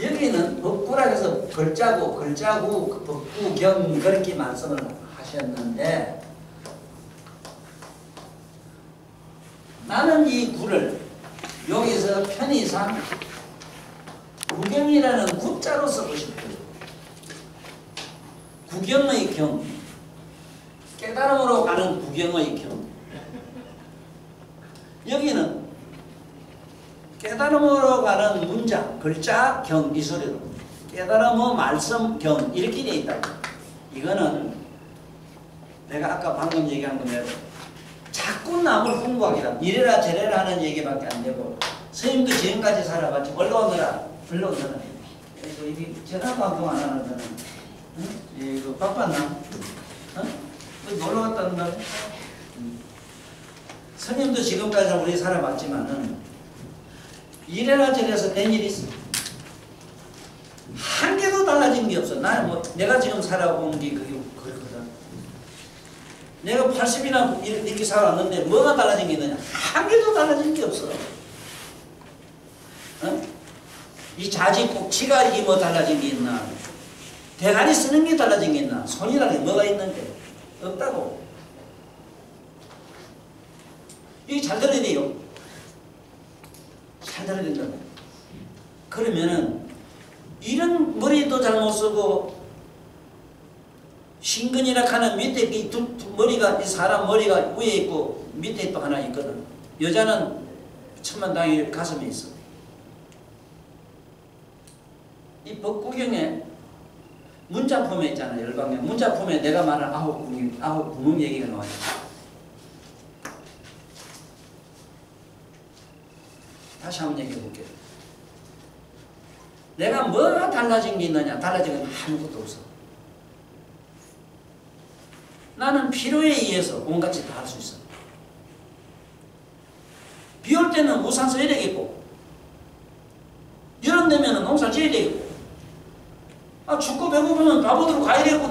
여기는 법구락에서 글자구, 법구경 그렇게 말씀을 하셨는데 나는 이 구를 여기서 편의상 구경이라는 구자로 쓰고 싶어요. 구경의 경, 깨달음으로 가는 구경의 경. 여기는 깨달음으로 가는 문자, 글자, 경, 이 소리로 깨달음의 말씀, 경 이렇게 되어 있다. 이거는 내가 아까 방금 얘기한 건데 자꾸 남을 홍보하기라 이래라 저래라 하는 얘기밖에 안 되고 스님도 지금까지 살아봤지 올라오느라 그래서 이게 전화방송 안 하는 거는 응? 이거 바빴나? 어? 놀러 갔다는 날? 스님도 지금까지 우리 살아봤지만은 이래라 저래서 된 일이 있어. 한 개도 달라진 게 없어. 나는 뭐 내가 지금 살아본 게 그게 그렇거든. 내가 80이나 이렇게 살아왔는데 뭐가 달라진 게 있느냐? 한 개도 달라진 게 없어. 어? 이 자지 꼭지가 이게 뭐 달라진 게 있나? 대가리 쓰는 게 달라진 게 있나? 손이라는 게 뭐가 있는데? 없다고. 이게 잘 들어야 돼요. 잘 들어야 된다고. 그러면은 이런 머리도 잘못 쓰고 신근이라 하는 밑에 이 머리가 이 사람 머리가 위에 있고 밑에 또 하나 있거든. 여자는 천만당이 가슴에 있어. 이 법구경에 문자품에 있잖아. 열방경 문자품에 내가 말한 아홉 구문 얘기가 나와요. 다시 한번 얘기해 볼게요. 내가 뭐가 달라진 게 있느냐? 달라진 건 아무것도 없어. 나는 필요에 의해서 온갖 짓 다 할 수 있어. 비 올 때는 우산 써야 되겠고 여름 되면 농사 지어야 되겠고 춥고 배고프면 밥 얻으러 가야 되겠고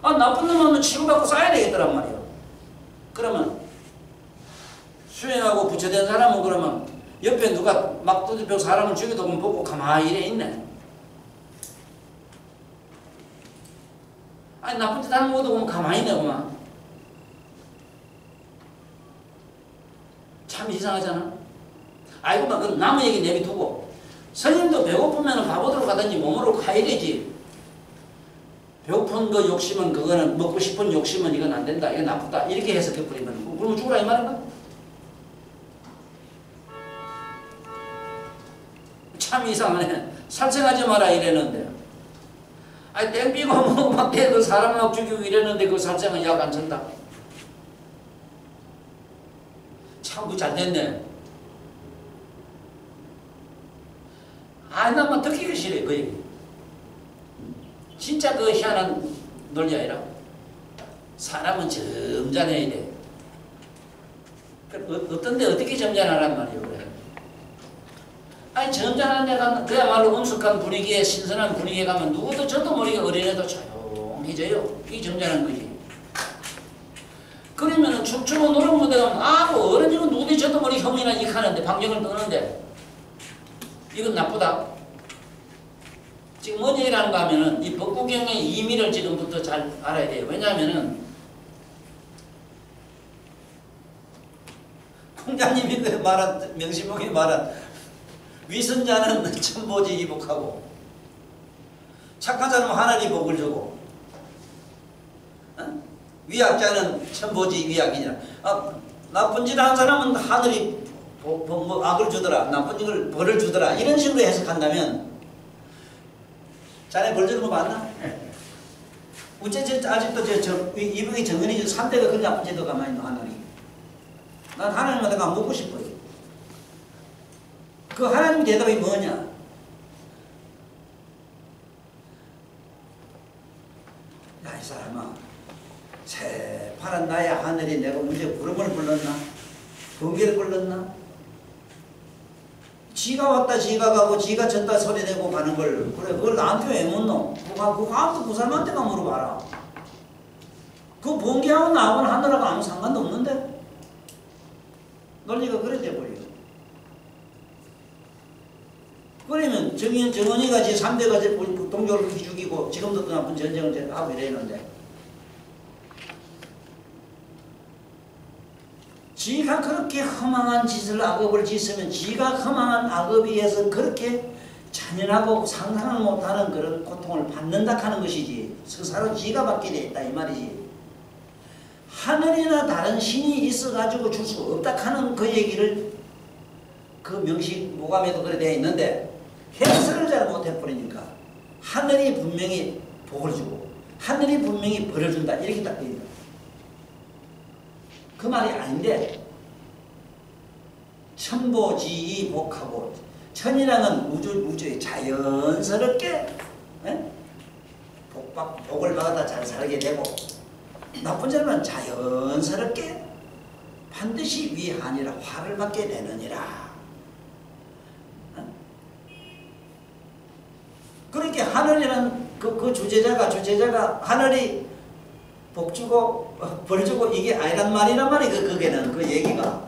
나쁜 놈하면 치고받고 싸야 되겠더란 말이야. 그러면 수행하고 부처된 사람은 그러면 옆에 누가 막 두드려 사람을 죽여도 보고 가만히 이래 있네. 나쁜 짓 하는 것도 보면 가만히 있네. 그만. 참 이상하잖아. 아이고만 그 남의 얘기 내비두고 스님도 배고프면 밥 얻으러 가든지 몸으로 가야 되지. 배고픈 그 욕심은 그거는 먹고 싶은 욕심은 이건 안 된다. 이건 나쁘다. 이렇게 해석해버리면 그러면 죽으라 이 말인가? 참 이상하네. 살생하지 마라 이랬는데 땡기고 뭐 막 대도 사람 막 죽이고 이랬는데 그 살생은 약 안 준다. 참 그 잘 됐네. 나만 듣기가 싫어 그 얘기. 진짜 그 희한한 논리 아니라 사람은 점잖해야 돼. 어떤데 어떻게 점잖하란 말이에요. 그래. 점잖한 데 가면 그야말로 엄숙한 분위기에 신선한 분위기에 가면 누구도 저도 모르게 어린애도 조용해져요. 이게 점잖한 거지. 그러면은 춤추고 노래 무대 가면 뭐 어른이고 누구도 저도 모르게 혐이나 익하는데 방정을 떠는데 이건 나쁘다. 지금 뭔 얘기를 하는가 하면은 이 법구경의 의미를 지금부터 잘 알아야 돼요. 왜냐하면은 공자님이 그 말한 명심하게 말한 위선자는 천보지 이복하고 착한 사람은 하늘이 복을 주고 위약자는 천보지 위약이냐. 나쁜 짓 하는 사람은 하늘이 악을 주더라. 나쁜 짓을 벌을 주더라. 이런 식으로 해석한다면 자네 벌 주는 거 맞나? 어째 아직도 이북이 정은이 3대가 그 나쁜 짓도 가만히 있는 하늘이. 난 하나님한테 가 묻고 싶어요. 그 하나님 대답이 뭐냐? 야, 이 사람아, 새파란 나의 하늘이 내가 언제 구름을 불렀나? 번개를 불렀나? 지가 왔다 지가 가고 지가 졌다 소리 내고 가는 걸 그래 그걸 나한테 왜 묻노? 그거 아무도 그 사람한테만 물어봐라. 그 번개하고 나하고는 하늘하고 아무 상관도 없는데 논리가 그래 돼버려. 그러면 정은이가 지 3대가 동족을 그렇게 죽이고 지금도 또 나쁜 전쟁을 하고 이러는데 지가 그렇게 허망한 짓을 악업을 짓으면 지가 허망한 악업에 의해서 그렇게 잔인하고 상상을 못하는 그런 고통을 받는다 하는 것이지 스스로 지가 받게 돼 있다 이 말이지. 하늘이나 다른 신이 있어가지고 줄 수 없다 하는 그 얘기를 그 명식 모감에도 그래 되어 있는데 해석을 잘 못해버리니까 하늘이 분명히 복을 주고 하늘이 분명히 벌을 준다 이렇게 딱 되어 있다. 그 말이 아닌데 천보지이 복하고 천이라는 우주의 자연스럽게 복을 받아 잘 살게 되고 나쁜 자는 자연스럽게 반드시 위한이라 화를 받게 되느니라. 그렇게 하늘이라는 그 주제자가 하늘이 복 주고 벌 주고 이게 아니란 말이란 말이 그게는 그 얘기가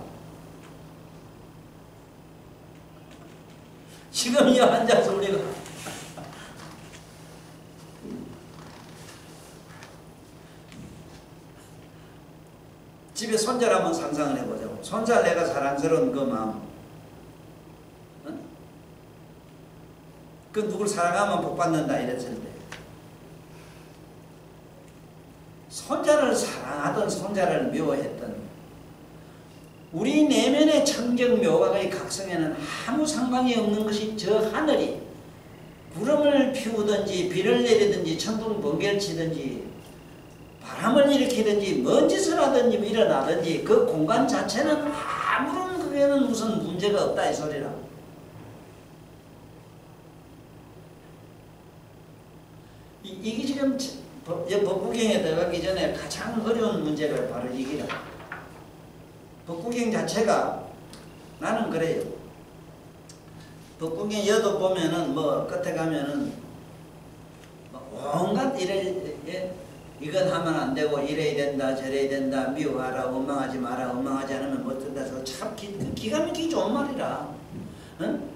지금 이 앉아서 우리가 집에 손자를 한번 상상을 해보자고. 손자 내가 사랑스러운 그 마음, 그 누굴 사랑하면 복받는다 이랬을 때 손자를 사랑하던 손자를 미워했던 우리 내면의 청정 묘각의 각성에는 아무 상관이 없는 것이 저 하늘이 구름을 피우든지 비를 내리든지 천둥 번개를 치든지 바람을 일으키든지 뭔 짓을 하든지 일어나든지 그 공간 자체는 아무런 그게는 무슨 문제가 없다 이 소리라. 이게 지금 법구경에 들어가기 전에 가장 어려운 문제가 바로 이기라. 법구경 자체가 나는 그래요. 법구경 여도 보면은 뭐 끝에 가면은 온갖 이건 하면 안 되고 이래야 된다 저래야 된다 미워하라 원망하지 마라 원망하지 않으면 못 된다. 참 기가 막히게 좋은 말이라. 응?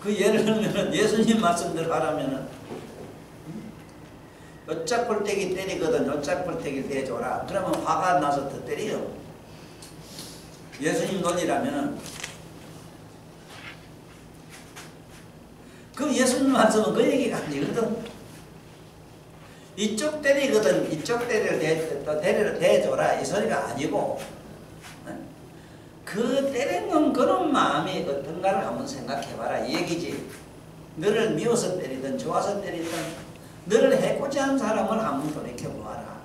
그 예를 들면 예수님 말씀대로 하라면은 어짝불떼기 때리거든 어짝불떼기 대줘라. 그러면 화가 나서 더 때려. 예수님 논리라면은 그 예수님 말씀은 그 얘기가 아니거든. 이쪽 때리거든 이쪽 때리를 대줘라 이 소리가 아니고 그 때리는 그런 마음이 어떤가를 한번 생각해봐라 이 얘기지. 너를 미워서 때리든 좋아서 때리든 너를 해코지 한 사람을 한번 돌이켜보아라.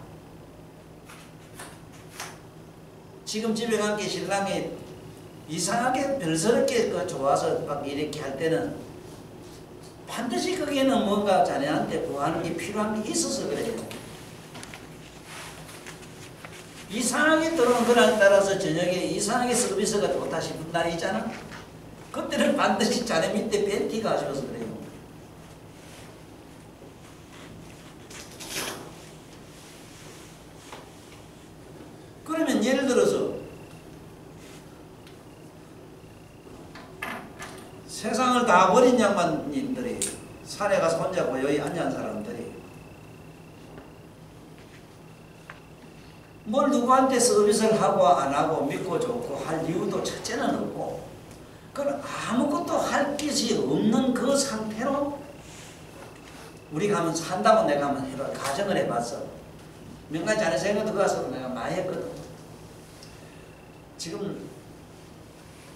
지금 집에 간 게 신랑이 이상하게 별스럽게 좋아서 막 이렇게 할 때는 반드시 거기에는 뭔가 자네한테 구하는 게 필요한 게 있어서 그래요. 이상하게 들어온 그날에 따라서 저녁에 이상하게 서비스가 좋다 싶은 날이 있잖아. 그때는 반드시 자네 밑에 벤티가 아쉬워서 그래요. 그러면 예를 들어서 세상을 다 버린 양반님들이 산에 가서 혼자 고요히 앉은 사람들이 뭘 누구한테 서비스를 하고 안 하고 믿고 좋고 할 이유도 첫째는 없고 그건 아무것도 할 것이 없는 그 상태로 우리가 한번 산다고 내가 한번 해봐 가정을 해봤어. 몇 가지 안에 생각도 가서 내가 많이 했거든. 지금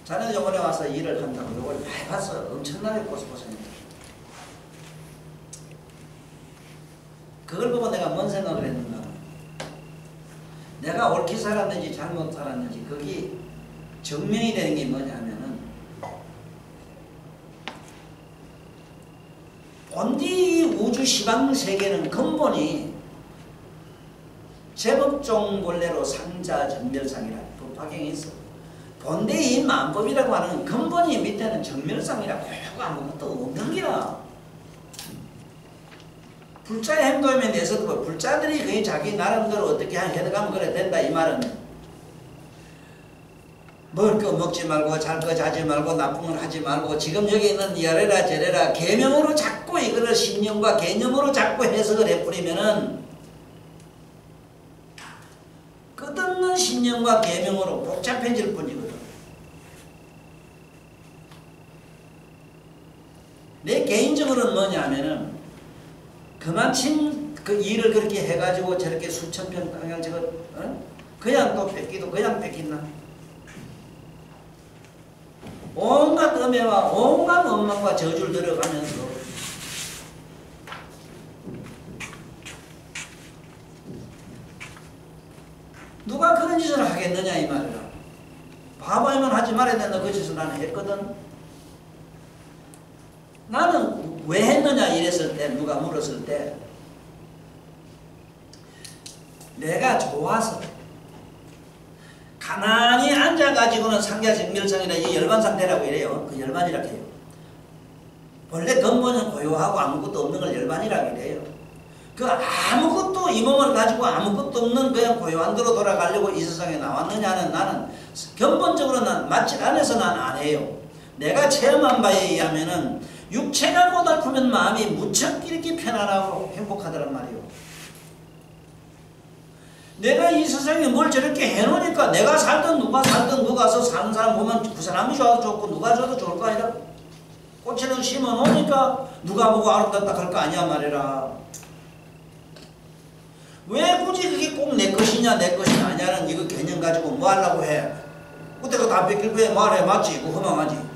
자네도 요번에 와서 일을 한다고 요걸 많이 봤어. 엄청나게 고생했어. 그걸 보고 내가 뭔 생각을 했는가. 내가 옳게 살았는지 잘못 살았는지 거기 증명이 되는 게 뭐냐면은 본디 우주 시방 세계는 근본이 제법종 본래로 상자 정멸상이라 법화경에 있어. 본디 이 만법이라고 하는 근본이 밑에는 정멸상이라 고요가 아무것도 없는 기라. 불자의 행동에 대해서도 불자들이 거의 자기 나름대로 어떻게 해석하면 그래 된다 이 말은 먹을 거 먹지 말고 잘 거 자지 말고 나쁜 걸 하지 말고 지금 여기 있는 이래라 저래라 계명으로 자꾸 이거를 신념과 개념으로 자꾸 해석을 해버리면은 끝없는 신념과 계명으로 복잡해질 뿐이거든. 내 개인적으로는 뭐냐면은 그만큼 그 일을 그렇게 해가지고 저렇게 수천 평 땅을 저거 그냥 또 뺏기도 그냥 뺏긴다. 온갖 음해와 온갖 원망과 저주를 들어가면서 누가 그런 짓을 하겠느냐 이 말이야. 바보이면 하지 말아야 된다. 그 짓을 나는 했거든. 나는 왜 했느냐 이랬을 때 누가 물었을 때 내가 좋아서 가만히 앉아가지고는 상자증멸성이라 이 열반 상태라고 이래요. 그 열반이라고 해요. 원래 근본은 고요하고 아무것도 없는 걸 열반이라고 이래요. 그 아무것도 이 몸을 가지고 아무것도 없는 그냥 고요한 대로 돌아가려고 이 세상에 나왔느냐는 나는 근본적으로 난 맞지 않아서 난 안 해요. 내가 체험한 바에 의하면은 육체가 고달프면 마음이 무척 이렇게 편안하고 행복하더란 말이에요. 내가 이 세상에 뭘 저렇게 해놓으니까 내가 살든 누가 살든 누가서 사는 사람 보면 그 사람이 좋아도 좋고 누가 줘도 좋을 거 아니라 꽃을 심어놓으니까 누가 보고 아름답다 할 거 아니야 말이라. 왜 굳이 그게 꼭 내 것이냐 내 것이 아니냐는 이거 개념 가지고 뭐 하려고 해. 그때가 다 뺏길 거에 말해 맞지? 그거 허망하지.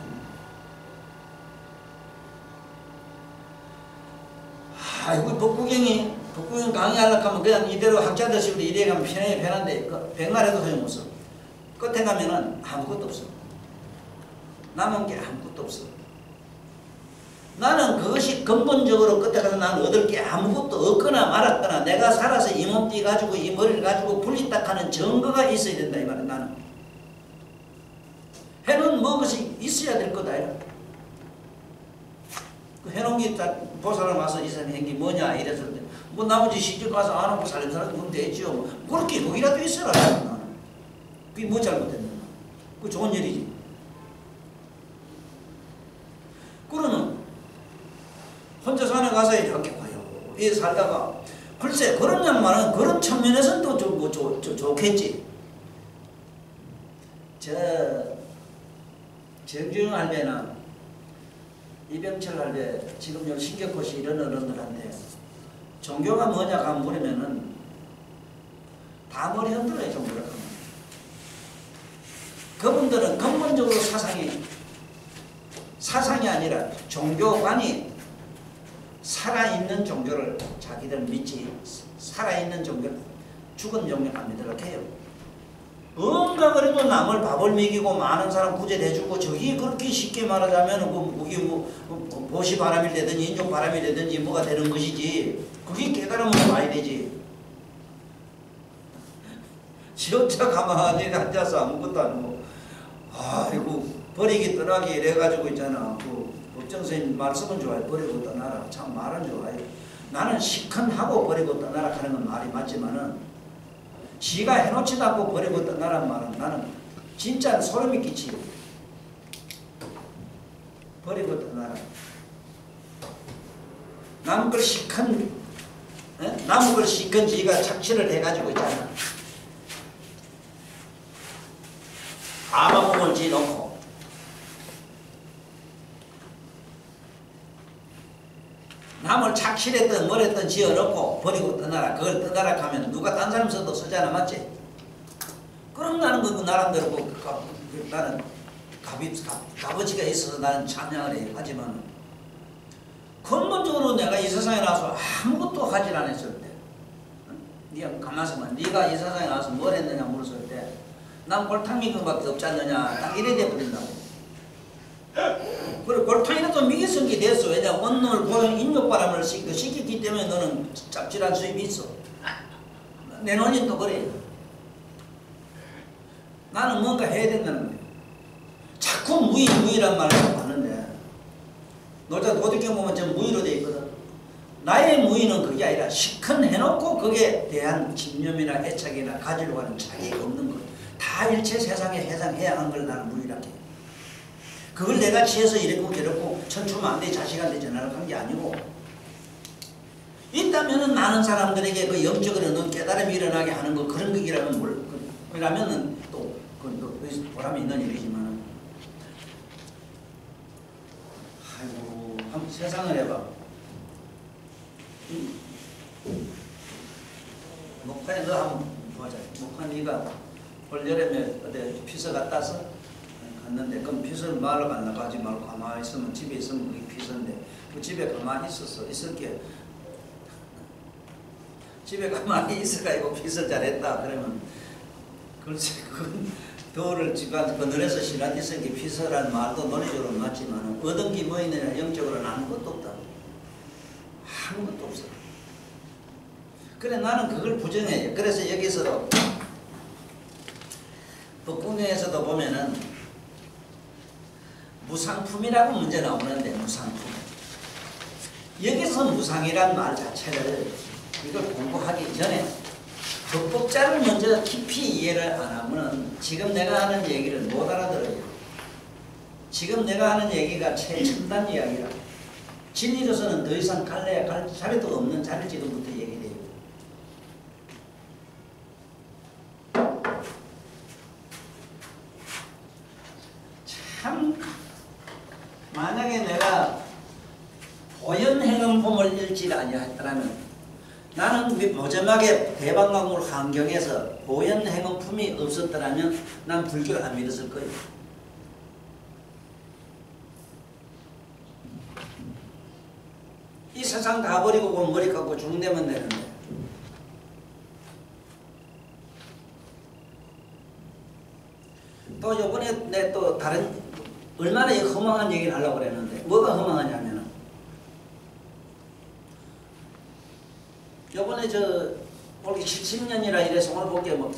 아이고 법구경 강의하려고 하면 그냥 이대로 학자들 식으로 이래 가면 편한데 백날해도 소용없어. 끝에 가면은 아무것도 없어. 남은 게 아무것도 없어. 나는 그것이 근본적으로 끝에 가서 나는 얻을 게 아무것도 없거나 말았거나 내가 살아서 이 몸띠 가지고 이 머리를 가지고 분리딱하는 증거가 있어야 된다 이 말이야. 나는 해놓은 무엇이 있어야 될 거다. 그 해놓은 게 보살을 와서 이 사람이 한 게 뭐냐 이랬을 때 뭐 나머지 시집 가서 안 하고 살림 살아도 그럼 되지요. 뭐 그렇게 거기라도 있어라 나는. 그게 뭐 잘못됐나. 그 좋은 일이지. 그러면 혼자 산에 가서 이렇게 봐요. 이 살다가 글쎄 그런 양말은 그런 측면에서는 또 좀 좋겠지. 정주영 할배나 이병철 할배 지금 요 신격고시 이런 어른들한테 종교가 뭐냐 하면 물으면은 다 머리 흔들어요. 종교를 하면. 그분들은 근본적으로 사상이 아니라 종교관이 살아있는 종교를 자기들 믿지 살아있는 종교 죽은 종교 안 믿으라고 해요. 뭔가 그래도 남을 밥을 먹이고 많은 사람 구제해주고 저기 그렇게 쉽게 말하자면 그게 뭐 보시 바람이 되든지 인종 바람이 되든지 뭐가 되는 것이지. 그게 깨달으면 와야 되지. 지 혼자 가만히 앉아서 아무것도 안 하고 아이고 버리기 떠나기 이래가지고 있잖아. 그 법정스님 말씀은 좋아요. 버리고 떠나라. 참 말은 좋아요. 나는 시큰하고 버리고 떠나라 하는 건 말이 맞지만은 지가 해놓지도 않고 버리고 떠나란 말은 나는 진짜 소름이 끼치고 버리고 떠나라. 남은 걸 시큰 지가 착취를 해가지고 있잖아. 아마몸을 지놓고 남을 착실했던 뭐랬던 지어놓고 버리고 떠나라. 그걸 떠나라 하면 누가 딴 사람 써도 쓰잖아. 맞지? 그럼 나는 그 나름대로 나는 값어치가 있어서 나는 찬양을 해. 하지만 근본적으로 내가 이 세상에 나와서 아무것도 하질 않았을 때 네가 가만히 있으면 네가 이 세상에 나와서 뭘 했느냐 물었을 때 난 골탕 미금 밖에 없지 않느냐 딱 이래 돼버린다고. 그리고 골탕이라도 미개성이 됐어. 왜냐 원룸을 고용 인욕바람을 시켰기 때문에 너는 짭짤한 수입이 있어. 내 논리는 또 그래. 나는 뭔가 해야 된다는 거예요. 자꾸 무의란 말을 하는데 너자 도덕경 보면 전 무의로 되어 있거든. 나의 무의는 그게 아니라 시큰 해놓고 거기에 대한 집념이나 애착이나 가지려고 하는 자기가 없는 거. 다 다 일체 세상에 해당해야 하는 걸 나는 무일하게. 그걸 내가 지어서 이랬고 저랬고 천추만대 자식한테 전화를 한 게 아니고, 있다면은 많은 사람들에게 그 영적으로는 깨달음이 일어나게 하는 거, 그런 것이라면 그러면은 또 보람이 있는 일이지만은, 아이고 한번 세상을 해봐. 목화에 너 한번 보자. 목화 네가 올 여름에 어디 피서 갔다 왔어? 갔는데 그럼 피서를 말로 안 나가지 말고 가만히 있으면, 집에 있으면 그게 피서인데 그 집에 가만히 있을게. 집에 가만히 있어가지고 피서 잘했다 그러면, 글쎄 그건 도를 집안 그늘에서 시간 있으니까 피서라는 말도 논리적으로 맞지만 얻은 게 뭐 있느냐, 영적으로는 아무것도 없다. 아무것도 없어. 그래 나는 그걸 부정해요. 그래서 여기서도 법국내에서도 보면은 무상품이라고 문제 나오는데, 무상품. 여기서 무상이란 말 자체를 이걸 공부하기 전에 법법자를 먼저 깊이 이해를 안 하면은 지금 내가 하는 얘기를 못 알아들어요. 지금 내가 하는 얘기가 최첨단 이야기라. 진리로서는 더 이상 갈래야 갈 자리도 없는 자리 지금부터 얘기돼요. 참, 만약에 내가 보현행음품을 읽지 아니했더라면, 나는 마지막에 대방광물 환경에서 보현행음품이 없었더라면 난 불교를 안 믿었을 거예요. 이 세상 다 버리고 머리 깎고 중되면 되는데, 또 요번에 내 또 다른 얼마나 허망한 얘기를 하려고 그랬는데, 뭐가 허망하냐면은, 요번에 올해 70년이라 이래서 오늘 볼게 뭐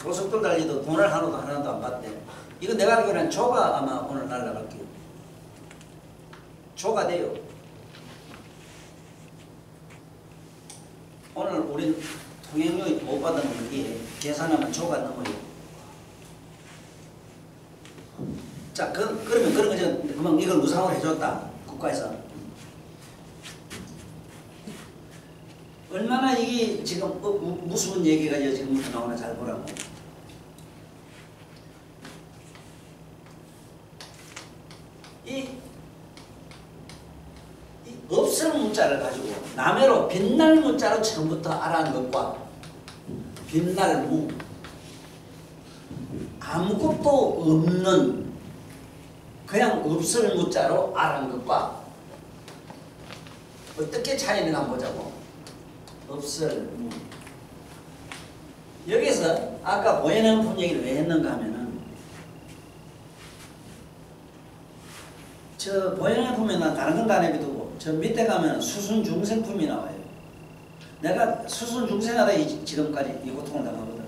고속도로 달리도 돈을 하나도 안 받대. 이거 내가 알기로는 조가 아마 오늘 날라갈게요. 조가 돼요. 오늘 우리 통행료이 못 받은 게 계산하면 조가 넘어요. 자, 그러면 그런 거죠. 그만 이걸 무상으로 해줬다. 국가에서. 얼마나 이게 지금 무서운 얘기가 지금부터 나오나 잘 보라고. 이 없을 문자를 가지고 남해로 빛날 문자로 처음부터 알아낸 것과 빛날 무, 아무것도 없는 그냥 없을 문자로 알아낸 것과 어떻게 차이를 한번 보자고. 없을 무. 여기서 아까 보현행품 얘기를 왜 했는가 하면은, 저 보현행품에는 다른 건 다 내비두고 저 밑에 가면 수순중생품이 나와요. 내가 수순중생하다 지금까지 이 고통을 당하거든.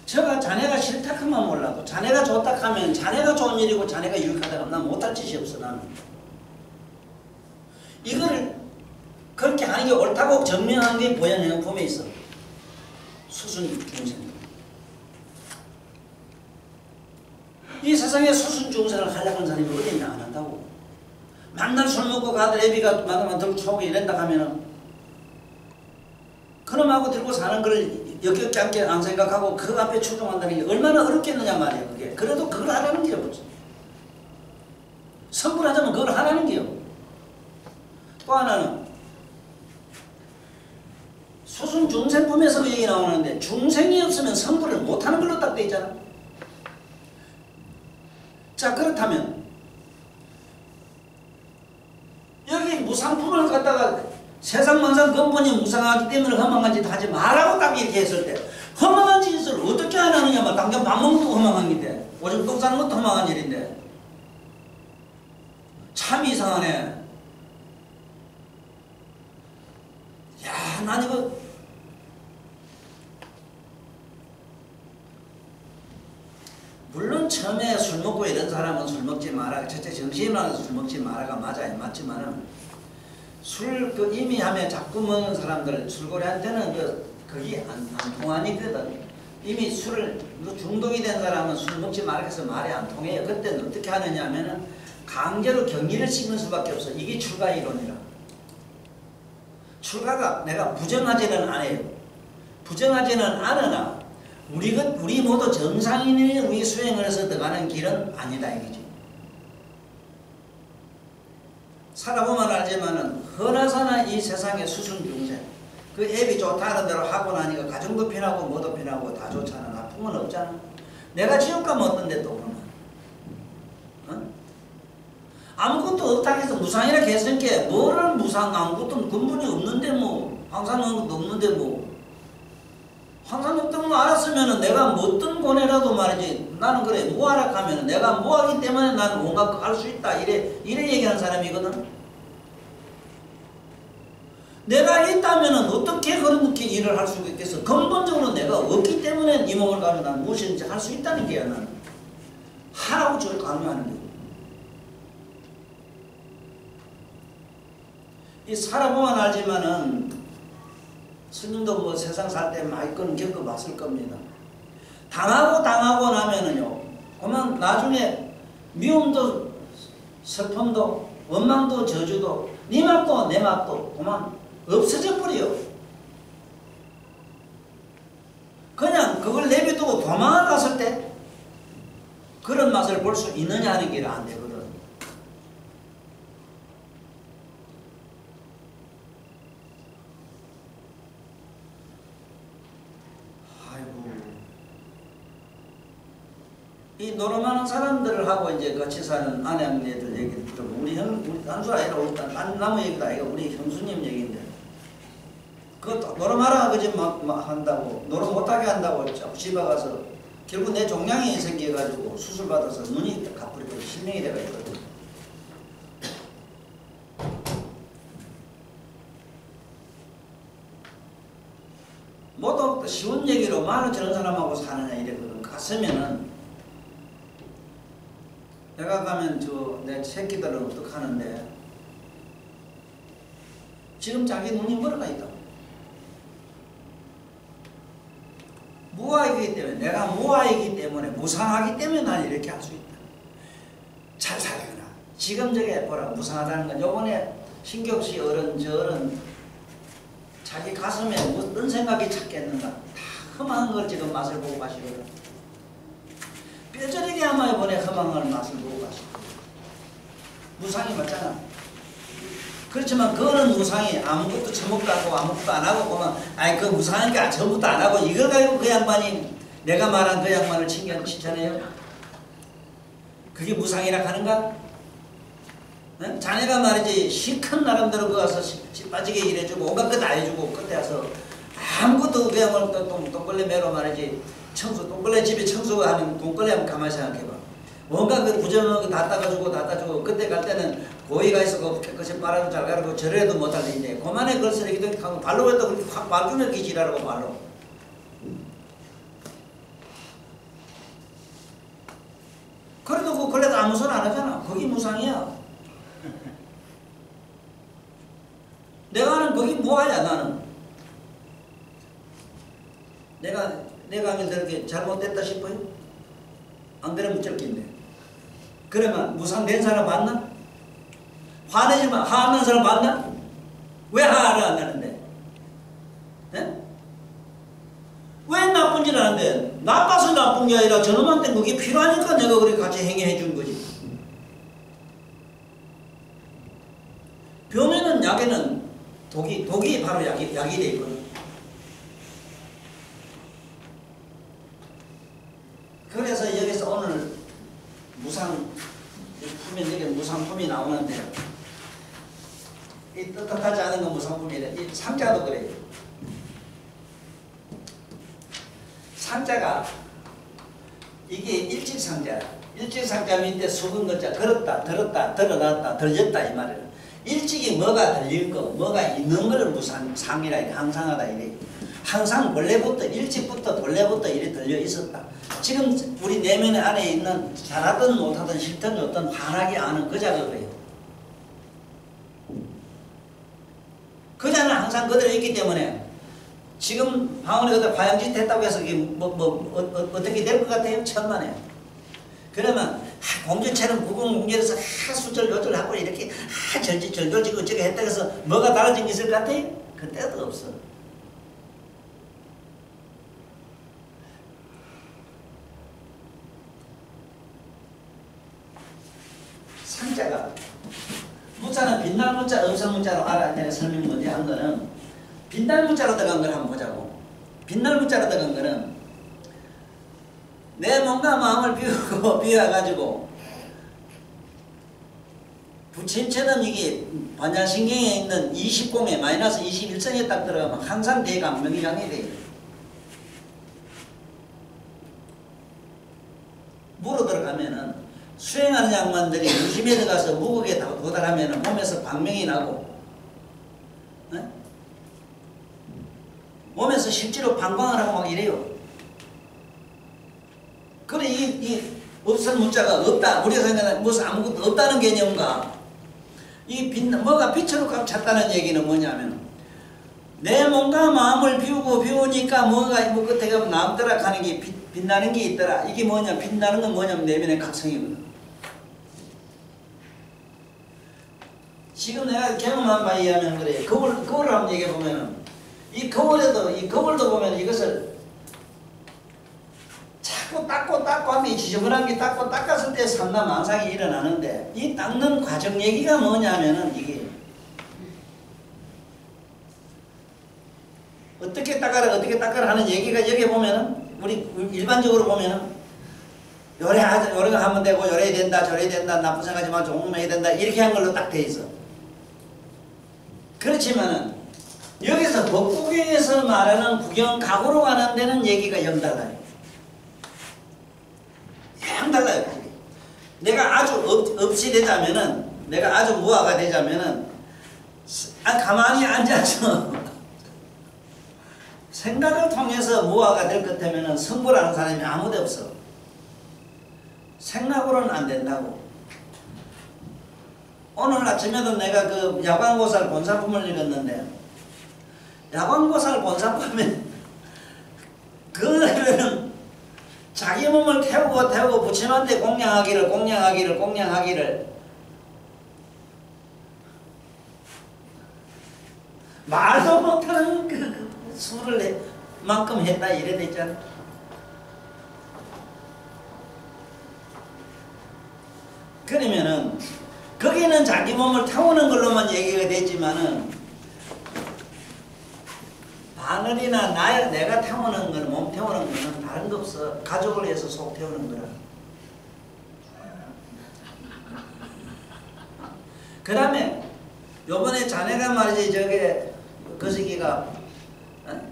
저가 자네가 싫다 하면 몰라도 자네가 좋다 하면 자네가 좋은 일이고 자네가 유익하다 하면 난 못할 짓이 없어. 나는 이거를 그렇게 하는 게 옳다고 증명한 게 보현행품에 있어. 수순중생. 이 세상에 수순중생을 하려고 하는 사람이 어디 있나? 안 한다고. 맨날 술 먹고 가들 애비가 만나면 들고 초고 이런다 하면은 그놈하고 들고 사는 걸 역겹게 함께 안 생각하고 그 앞에 추종한다는 게 얼마나 어렵겠느냐 말이에요. 그게. 그래도 그걸 하라는 게요. 성불하자면 그걸 하라는 게요. 또 하나는 수순중생품에서 그 얘기 나오는데, 중생이 없으면 성불을 못하는 걸로 딱 돼 있잖아. 자, 그렇다면 여기 무상품을 갖다가 세상 만상 근본이 무상하기 때문에 허망한 짓 하지 말라고 딱 이렇게 했을 때, 허망한 짓을 어떻게 안 하느냐. 막 당장 밥 먹는 것도 허망한 일인데, 오줌 똥 싸는 것도 허망한 일인데, 참 이상하네. 야, 난 이거 물론 처음에 술 먹고 이런 사람은 술 먹지 마라. 첫째 정신이 나서 술 먹지 마라가 맞아요. 맞지만은 술 그 이미 하면 자꾸 먹는 사람들 술고래한테는 그게 안 통하니거든. 이미 술을 중독이 된 사람은 술 먹지 말라 해서 말이 안 통해요. 그때는 어떻게 하느냐 하면은 강제로 격리를 시키는 수밖에 없어. 이게 출가 이론이라. 출가가 내가 부정하지는 않아요. 부정하지는 않으나 우리 모두 정상인이 우리 수행을 해서 들어가는 길은 아니다 이거지. 살아보면 알지만은 허나사나 이 세상의 수순중생 그 앱이 좋다는 대로 하고 나니까 가정도 편하고 뭐도 편하고 다 좋잖아. 나쁨은 없잖아. 내가 지옥 가면 어떤데 또 그러면 어? 아무것도 없다 해서 무상이라 개성께 뭐를 무상 아무것도 근본이 없는데 뭐 항상 것도 없는데 뭐 항상 없던 거 알았으면은 내가 어떤 고뇌라도 말이지 나는 그래 무하라 하면은 내가 무하기 때문에 나는 뭔가 할 수 있다 이래 얘기하는 사람이거든. 내가 있다면은 어떻게 그렇게 일을 할 수가 있겠어? 근본적으로 내가 없기 때문에 이 몸을 가지고 나는 무엇이든지 할 수 있다는 게야 나는. 하라고 저를 강요하는 거야. 이 살아보면 알지만은 스님도 뭐 세상 살 때 많이 그런 겪어봤을 겁니다. 당하고 나면은요, 그만 나중에 미움도 슬픔도 원망도 저주도 네 맛도 내 맛도 그만 없어져 버려. 그냥 그걸 내비두고 도망을 갔을 때 그런 맛을 볼 수 있느냐 하는 게 안 되거든. 이 노름하는 사람들을 하고 이제 같이 사는 아내들 얘기를 들어보면 우리 단수 아니라 우리 나무 얘기도 아니고 우리 형수님 얘기인데 그것도 노름하라 그지 막 한다고 노름 못하게 한다고 자꾸 집에 가서 결국 내 종양이 생겨가지고 수술 받아서 눈이 가버리고 실명이 돼가 있거든. 뭐도 쉬운 얘기로 말로 저런 사람하고 사느냐 이랬거든. 갔으면은 내가 가면 내 새끼들은 어떡하는데 지금 자기 눈이 멀어가 있다. 무아이기 때문에 내가 무아이기 때문에 무상하기 때문에 난 이렇게 할 수 있다. 잘 살아가라. 지금 저게 보라 무상하다는 건 요번에 신격씨 어른 저 어른 자기 가슴에 어떤 생각이 찾겠는가 다 험한 걸 지금 맛을 보고 가시거든. 뼈저리게 아마 이번에 험한 맛을 보고 가시고 무상이 맞잖아. 그렇지만 그거는 무상이 아무것도 처먹도 않고 아무것도 안 하고 보면 아니 그 무상하니까 처먹도 안 하고 이걸 가지고 그 양반이 내가 말한 그 양반을 칭찬해요? 그게 무상이라 하는가? 응? 자네가 말이지 시큰 나름대로 그 가서 빠지게 일해주고 온갖 것 다 해주고 그때 와서 아무것도 그 양반을 똥걸레 매로 말이지 똥걸레 집에 청소하는 똥걸레 한번 가만히 생각해봐. 뭔가 그 부정한 거 다 따가지고 그때 갈 때는 고의가 있어 깨끗이 빨아도 잘 가르고 저래도 못할 일인데 그만에 그걸 쓰레기도 하고 발로 했다 그렇게 확 발주면 기지라고 발로. 그래도 그 걸레도 아무 소리 안 하잖아. 거기 무상이야. 내가 하는 거기 뭐하냐 나는. 내가 하면 저렇게 잘못됐다 싶어요? 안 그러면 쩔긴데. 그러면 무상된 사람 맞나? 화내지만 화하는 사람 맞나? 왜 화를 안 나는데? 네? 왜 나쁜 짓을 하는데? 나빠서 나쁜 게 아니라 저놈한테 그게 필요하니까 내가 그렇게 같이 행위해 준 거지. 병에는 약에는 독이 바로 약이 돼 있거든. 그래서 여기서 오늘 무상 품에 여기 무상품이 나오는데 이 떳떳하지 않은 건 무상품이래. 이 상자도 그래요. 상자가 이게 일직상자야. 일직상자 밑에 수근 글자 걸었다, 들었다, 드러났다, 들렸다 이 말이야. 일직이 뭐가 들릴 거, 뭐가 있는 거를 무상이라 이래. 항상하다 이래. 항상 원래부터 일찍부터 본래부터 이래 들려 있었다. 지금 우리 내면 안에 있는 잘하든 못하든 싫든 좋든 환하게 아는 그 작업이에요. 그 자는 항상 그대로 있기 때문에 지금 방언이 어디 과양짓 했다고 해서 이게 어떻게 될 것 같아요? 천만에. 그러면 공전처럼 구공공전에서 수절 요절 하고 이렇게 절절절절 지고 어쩌게 했다 해서 뭐가 달라진 게 있을 것 같아요? 그때도 없어. 상자가 문자는 빛날 문자, 음성 문자로 알아야 되는 설명 문제 한 거는 빛날 문자로 들어간 걸 한번 보자고. 빛날 문자로 들어간 거는 내 몸과 마음을 비워가지고 부침처럼 이게 반야신경에 있는 20공에 마이너스 21성에 딱 들어가면 항상 대강명이장이 돼요. 물어 들어가면은 수행하는 양반들이 무심에 들어가서 무극에 도달하면은 몸에서 방명이 나고, 네? 몸에서 실제로 방광을 하고 막 이래요. 그래, 이 없은 문자가 없다. 우리가 생각하는 무슨 아무것도 없다는 개념과 뭐가 빛으로 꽉 찼다는 얘기는 뭐냐면 내 몸과 마음을 비우니까 뭐가 뭐 끝에 가면 남더라 하는 게 빛나는 게 있더라. 이게 뭐냐? 빛나는 건 뭐냐면 내면의 각성이거든. 지금 내가 경험한 바에 의하면 그래. 거울을 한번 얘기해 보면은 이 거울도 보면 이것을 자꾸 닦고 하면 이 지저분한 게 닦았을 때 삼라만상이 일어나는데 이 닦는 과정 얘기가 뭐냐면은 이게 어떻게 닦아라 하는 얘기가 여기 보면은 우리 일반적으로 보면은 요래가 하면 되고 요래 된다 저래 된다 나쁜 생각하지 마 좋은 해야 된다 이렇게 한 걸로 딱 돼 있어. 그렇지만은 여기서 법구경에서 말하는 구경 각오로 가는 데는 얘기가 영 달라요. 영 달라요. 내가 아주 없이 되자면은 내가 아주 무아가 되자면은 가만히 앉아서 생각을 통해서 무아가 될 것 같으면은 성불하는 사람이 아무도 없어. 생각으로는 안 된다고. 오늘 아침에도 내가 그 야광고살 본사품을 읽었는데 야광고살 본사품에 그는 자기 몸을 태우고 부처님한테 공양하기를 말도 못하는 그 수를 만큼 했다 이래 됐잖아. 그러면은 거기는 자기 몸을 태우는 걸로만 얘기가 되지만은 바늘이나 내가 태우는 거는 몸 태우는 거는 다른 거 없어. 가족을 위해서 속 태우는 거라. 그 다음에 요번에 자네가 말이지 저게 거시기가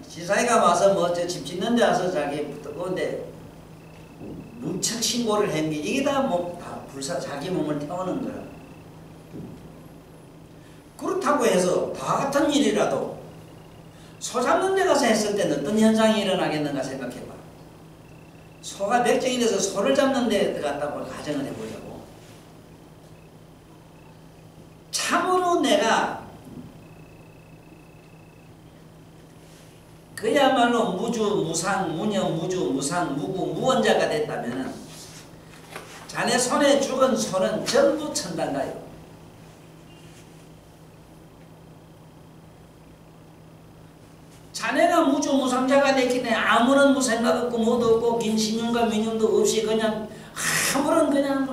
지사이가 와서 뭐 저 집 짓는 데 와서 자기 근데 무척 신고를 한 게 이게 다 불사 자기 몸을 태우는 거라. 그렇다고 해서 다 같은 일이라도 소 잡는 데 가서 했을 때는 어떤 현상이 일어나겠는가 생각해봐. 소가 맥정이 돼서 소를 잡는 데 들어갔다고 가정을 해보자고. 참으로 내가 그야말로 무주, 무상, 무념, 무주, 무상, 무구, 무원자가 됐다면 자네 손에 죽은 소는 전부 천당가요. 자네가 무주 무상자가 됐기 때문에 아무런 무생각 없고 뭐도 없고 긴 신념과 민념도 없이 그냥 아무런 그냥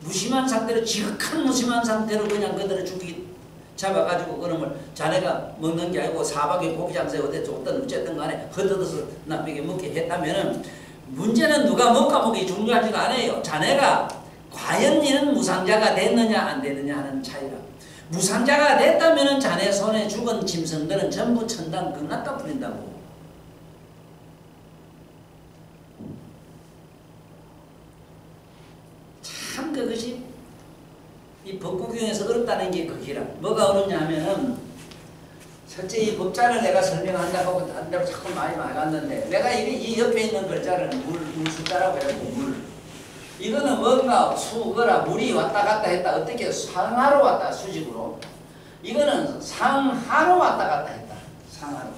무심한 상태로 지극한 무심한 상태로 그냥 그대로 죽이 잡아가지고 그놈을 자네가 먹는 게 아니고 사박에 고기 장사에 어쨌든 간에 흩어져서 남에게 먹게 했다면은 문제는 누가 먹가 먹기 중요하지가 않아요. 자네가 과연 이는 무상자가 됐느냐 안 됐느냐 하는 차이라. 무상자가 됐다면 자네 손에 죽은 짐승들은 전부 천당 끝났다 풀린다고. 참 그것이 이 법구경에서 어렵다는 게 그기라. 뭐가 어렵냐 하면은 첫째 이 법자를 내가 설명한다고 한 대로 자꾸 많이 막았는데 내가 이 옆에 있는 글자를 물 숫자라고 해요. 물. 이거는 뭔가 수거라 물이 왔다 갔다 했다 어떻게 상하로 왔다 수직으로 이거는 상하로 왔다 갔다 했다. 상하로.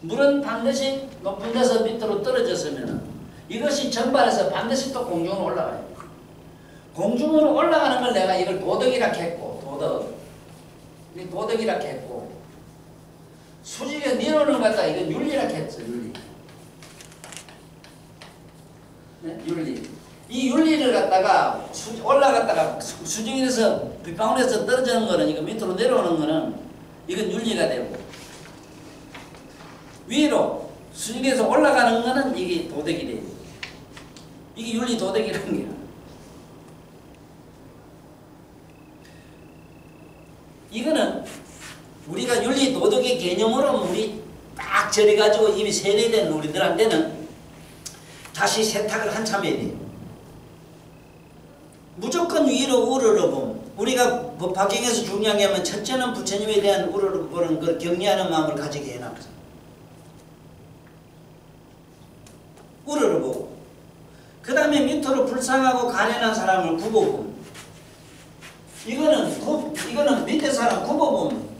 물은 반드시 높은 데서 밑으로 떨어졌으면 이것이 전발해서 반드시 또 공중으로 올라가요. 공중으로 올라가는 걸 내가 이걸 도덕이라 했고, 도덕. 이 도덕이라 했고, 수직에 내려오는 것 같다. 이건 윤리라 했어, 윤리. 네? 윤리. 이 윤리를 갖다가 올라갔다가 수직에서 빗방울에서 떨어지는 거는 이거 밑으로 내려오는 거는 이건 윤리가 되고, 위로 수직에서 올라가는 거는 이게 도덕이 돼요. 이게 윤리 도덕이라는 거야. 이거는 우리가 윤리 도덕의 개념으로 우리 딱 저래가지고 이미 세뇌된 우리들한테는 다시 세탁을 한참 해야 돼요. 무조건 위로 우러러 봄. 우리가 법화경에서 중요한 게 하면 첫째는 부처님에 대한 우러러 보는 걸 격려하는 마음을 가지게 해놨거든. 우러러 보고. 그 다음에 밑으로 불쌍하고 가련한 사람을 굽어봄. 이거는 밑에 사람 굽어봄.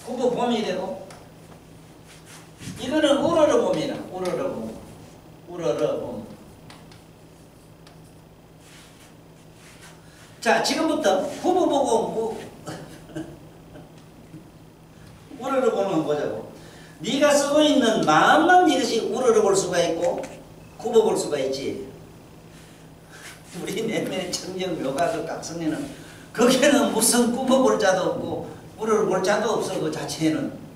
굽어봄이 되고, 이거는 우러러 봄이라. 우러러 봄. 우러러 봄. 자, 지금부터 후보 보고 우러러 보는 거 보자고. 네가 쓰고 있는 마음만 이것이 우러러 볼 수가 있고 굽어 볼 수가 있지. 우리 내면의 청정 묘가 각성에는 거기에는 무슨 굽어 볼 자도 없고 우러러 볼 자도 없어. 그 자체에는.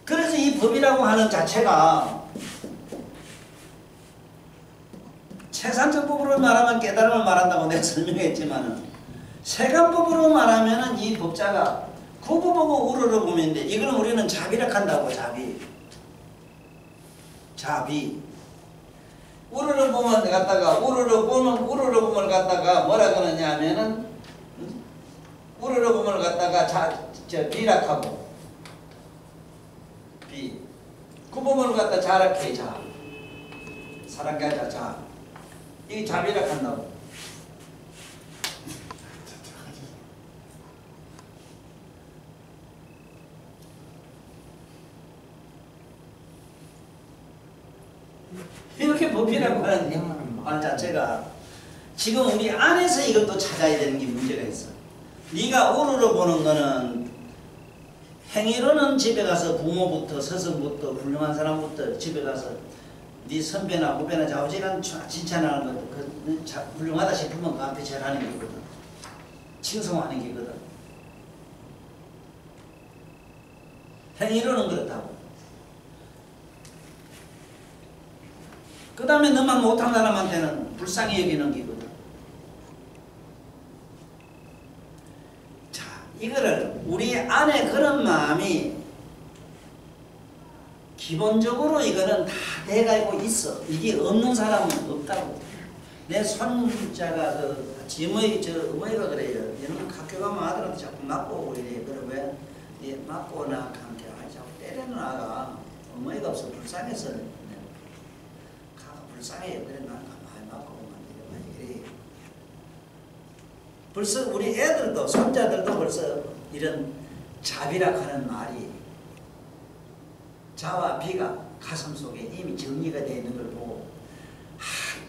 그래서 이 법이라고 하는 자체가 생산적법으로 말하면 깨달음을 말한다고 내가 설명했지만은 세간법으로 말하면은 이 법자가 굽어보고 우러러 보면인데 이거는 우리는 자비라 한다고. 자비. 우러러 보면 갖다가 우러러 보면 갖다가 뭐라 그러냐 하면은 우러러 보면 갖다가 비락하고 비. 굽어보면 갖다 자락해. 자. 사랑가자. 자. 이게 자비라 한다고. 이렇게 법이라고 하는 말 자체가 지금 우리 안에서 이것도 찾아야 되는 게 문제가 있어. 네가 우러러 보는 거는 행위로는 집에 가서 부모부터 스승부터 훌륭한 사람부터 집에 가서 네 선배나 후배나 좌우지간 칭찬하는 것, 훌륭하다 싶으면 그 앞에 절하는 게거든. 칭송하는 게거든. 행위로는 그렇다고. 그 다음에 너만 못한 사람한테는 불쌍히 여기는 게거든. 자, 이거를 우리 안에 그런 마음이 기본적으로 이거는 다 돼가지고 있어. 이게 없는 사람은 없다고. 내 손자가 어머니가 그래요. 얘는 학교 가면 아들한테 자꾸 맞고 오고 이래. 그래 왜? 맞고 오나 한테 자꾸 때리는 아가 어머니가 없어 불쌍해서 가가 불쌍해요. 그래 난 가만히 맞고 오면 이래. 벌써 우리 애들도 손자들도 벌써 이런 자비라 하는 말이 자와 비가 가슴 속에 이미 정리가 되어 있는 걸 보고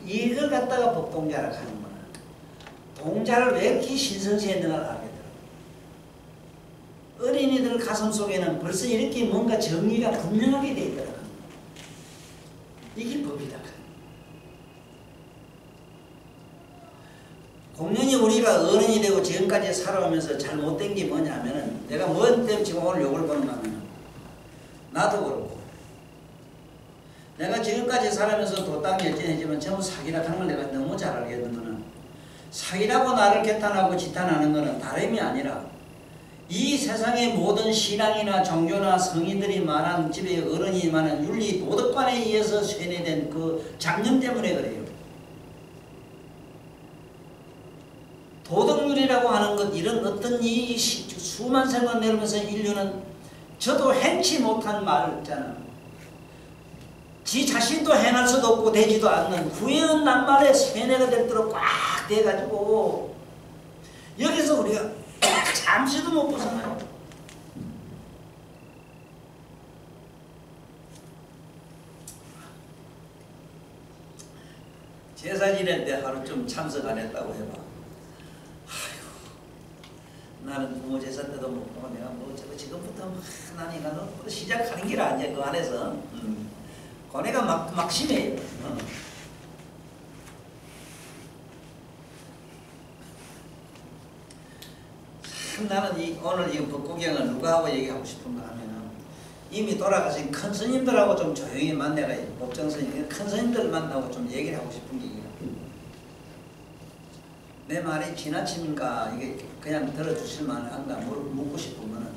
이걸 갖다가 법동자라 하는구나. 동자를 왜 이렇게 신성시했는가를 알겠더라고. 어린이들 가슴 속에는 벌써 이렇게 뭔가 정리가 분명하게 되어 있더라고. 이게 법이다. 공연히 우리가 어른이 되고 지금까지 살아오면서 잘못된 게 뭐냐면은 내가 뭐 때문에 지금 오늘 욕을 보는가 하면 나도 그렇고 내가 지금까지 살아면서 도땅이 열전했지만 전부 사기라 하는 걸 내가 너무 잘 알겠는 거는 사기라고 나를 개탄하고 지탄하는 거는 다름이 아니라 이 세상의 모든 신앙이나 종교나 성인들이 말한 집에 어른이 말한 윤리 도덕관에 의해서 세뇌된 그 잡념 때문에 그래요. 도덕률이라고 하는 것 이런 어떤 이 수만 세만 내려오면서 인류는 저도 행치 못한 말을 있잖아. 지 자신도 해낼 수도 없고 되지도 않는 후회한 낱말에 세뇌가 되도록 꽉 돼가지고 여기서 우리가 잠시도 못 벗어나요. 제사 지낼 때 하루 좀 참석 안 했다고 해봐. 아휴, 나는 부모 제사 때도 못 보고 내가 뭐 지금부터 나는 인간으로 시작하는 길 아니야. 그 안에서 고뇌가 막 심해요. 참 나는 오늘 이 법구경을 누가 하고 얘기하고 싶은가 하면은 이미 돌아가신 큰 스님들하고 좀 조용히 만나가 법정 스님 큰 스님들 만나고 좀 얘기를 하고 싶은 게 내 말이 지나침인가 이게 그냥 들어주실 만한가 묻고 싶으면은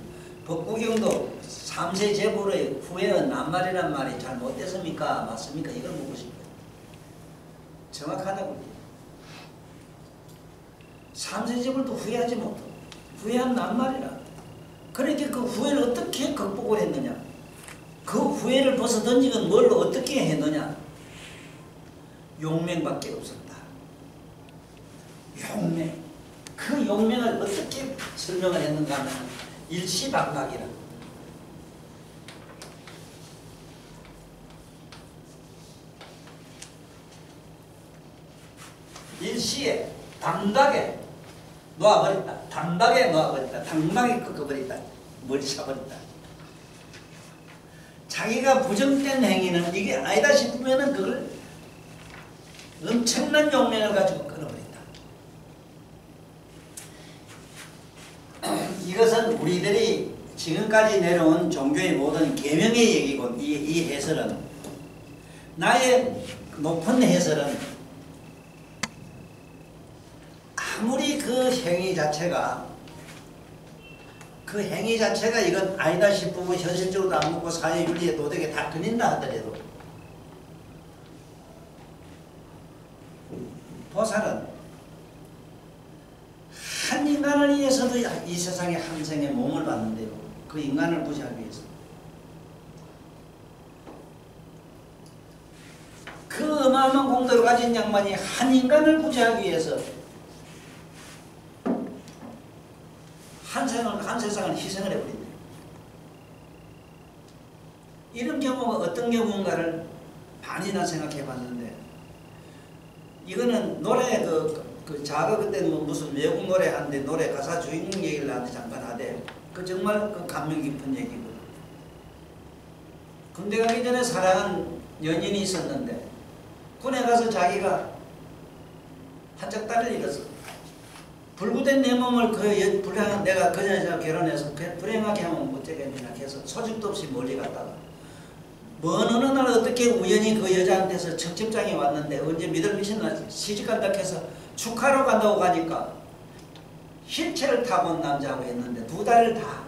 법구경도 3세 제불의 후회한 낱말이란 말이 잘 못됐습니까? 맞습니까? 이걸 묻고 싶어요. 정확하다고. 3세 제불도 후회하지 못하고 후회한 낱말이라. 그러니까 그 후회를 어떻게 극복을 했느냐? 그 후회를 벗어던진 건 뭘로 어떻게 했느냐? 용맹밖에 없었다. 용맹. 그 용맹을 어떻게 설명을 했는가 하면 일시방각이라. 일시에 당당하게 놓아버렸다. 당당하게 놓아버렸다. 당당하게 꺾어버렸다. 머리 차버렸다. 자기가 부정된 행위는 이게 아니다 싶으면은 그걸 엄청난 용맹을 가지고 끊어버린다. 이것은 우리들이 지금까지 내려온 종교의 모든 계명의 얘기고 이 해설은 나의 높은 해설은 아무리 그 행위 자체가 이건 아니다 싶으면 현실적으로도 안 먹고 사회윤리에 도덕에 다 걸린다 하더라도 보살은 한 인간을 위해서도 이 세상에 한 생에 몸을 받는데요. 그 인간을 구제하기 위해서. 그 어마어마한 공덕을 가진 양반이 한 인간을 구제하기 위해서 한 세상을 희생을 해버린다. 이런 경우가 어떤 경우인가를 반이나 생각해 봤는데 이거는 노래 자가 그때 무슨 외국 노래 하는데 노래 가사 주인공 얘기를 나한테 잠깐 하대. 그 정말 그 감명 깊은 얘기고. 군대 가기 전에 사랑한 연인이 있었는데 군에 가서 자기가 한짝 딸을 잃었어. 불구된 내 몸을 불행한 내가 그 여자와 결혼해서 불행하게 하면 어쩌겠느냐 해서 소식도 없이 멀리 갔다가 먼 어느 날 어떻게 우연히 그 여자한테서 청첩장이 왔는데 언제 믿을 미쳤나 시집간다 해서 축하로 간다고 가니까 휠체어를 타고 온 남자하고 했는데 두 달을 다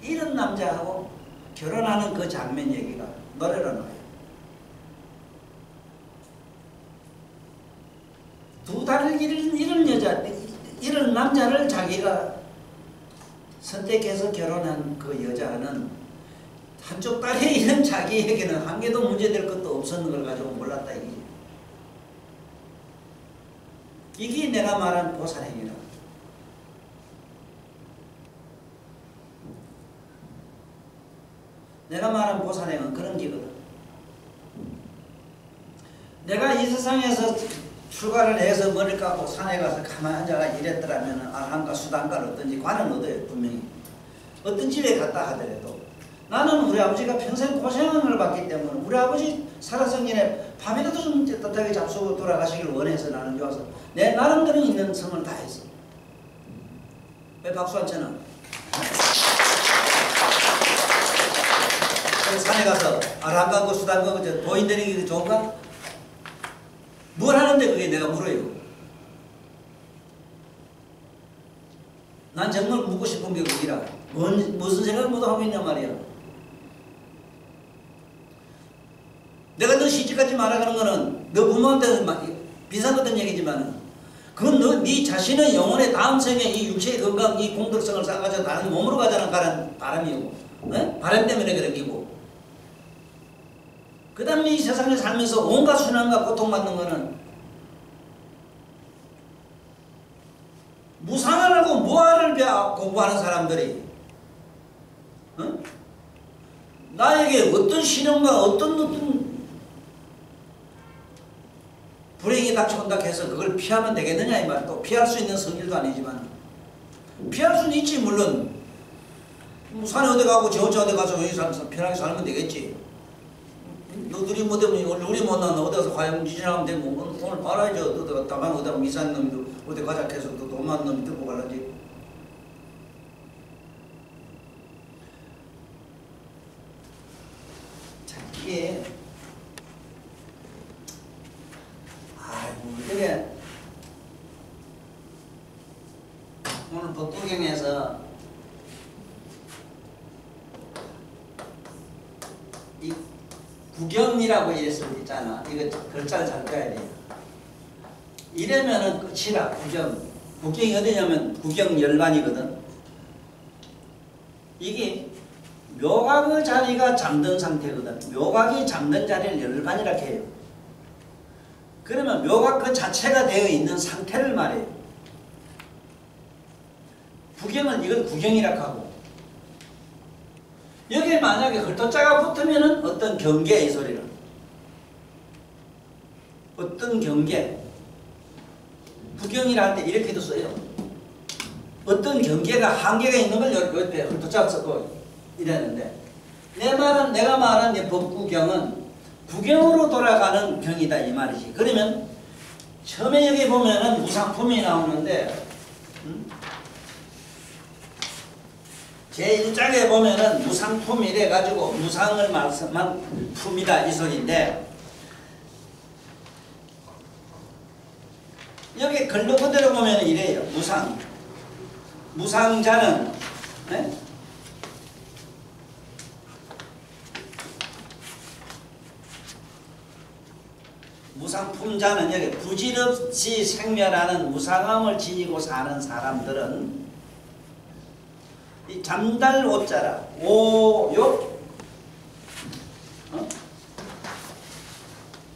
이런 남자하고 결혼하는 그 장면 얘기가 노래로 나와요. 두 달을 이런 여자 이런 남자를 자기가 선택해서 결혼한 그 여자는 한쪽 딸의 이런 자기에게는 한 개도 문제될 것도 없었는 걸 가지고 몰랐다 이게. 이게 내가 말한 보살행위라. 내가 말한 보살행은 그런 기거든. 내가 이 세상에서 출가를 해서 머리 깎고 산에 가서 가만히 앉아가 이랬더라면 아한가 수단가를 어떤지 관은 얻어요. 분명히 어떤 집에 갔다 하더라도 나는 우리 아버지가 평생 고생을 받기 때문에 우리 아버지 살아생전에 밤이라도 좀 따뜻하게 잡수고 돌아가시길 원해서 나는 여기서 내 나름대로 있는 성을 다 했어. 왜 박수 안 쳐나? 산에 가서 안 가고 수단 가고 도인 되는 게 좋은가? 뭘 하는데 그게 내가 물어요. 난 정말 묻고 싶은 게 그기라. 무슨 생각을 못 하고 있냐 말이야. 내가 너 시집가지 말아가는 거는 너 부모한테는 비상같은 얘기지만 그건 네 자신의 영혼의 다음 생에 이 육체의 건강, 이 공덕성을 쌓아가지고 다른 몸으로 가자는 바람이고 바람 때문에 그런 기고 그 다음에 이 세상에 살면서 온갖 순환과 고통받는 거는 무상을 하고 무아를 공부하는 사람들이 나에게 어떤 신용과 어떤 불행이 닥쳐온다 해서 그걸 피하면 되겠느냐 이 말. 또 피할 수 있는 성질도 아니지만 피할 수는 있지. 물론 산에 어디 가고 저 혼자 어디 가서 편하게 살면 되겠지. 너들이 뭐 때문에 우리 못 나왔나 어디 가서 과연 지지하면 되고 오늘 말아야죠. 다만 어디 가면 이사한 놈도 어디 가자 해서 또 돈 많은 놈이 들고 가려지. 자, 이게 이게 오늘 법구경에서 이 구경이라고 이랬을 때 있잖아. 이거 글자를 잘 써야 돼요. 이러면은 끝이라. 구경이 어디냐면 구경열반이거든. 이게 묘각의 자리가 잠든 상태거든. 묘각이 잠든 자리를 열반이라 해요. 그러면 묘각 그 자체가 되어 있는 상태를 말해요. 구경은 이걸 구경이라 하고, 여기에 만약에 헐도자가 붙으면은 어떤 경계 이 소리는 어떤 경계 구경이라 할 때 이렇게도 써요. 어떤 경계가 한계가 있는 걸 옆에 헐도자가 쓰고 이랬는데 내가 말한 이 법구경은 구경으로 돌아가는 경이다 이 말이지. 그러면 처음에 여기 보면은 무상품이 나오는데 제1장에 보면은 무상품이 이래가지고 무상을 말씀한 품이다 이 소리인데 여기 글로 그대로 보면 이래요. 무상자는 네? 무상품자는 여기 부질없이 생멸하는 무상함을 지니고 사는 사람들은 이 잠잘 오자라 오욕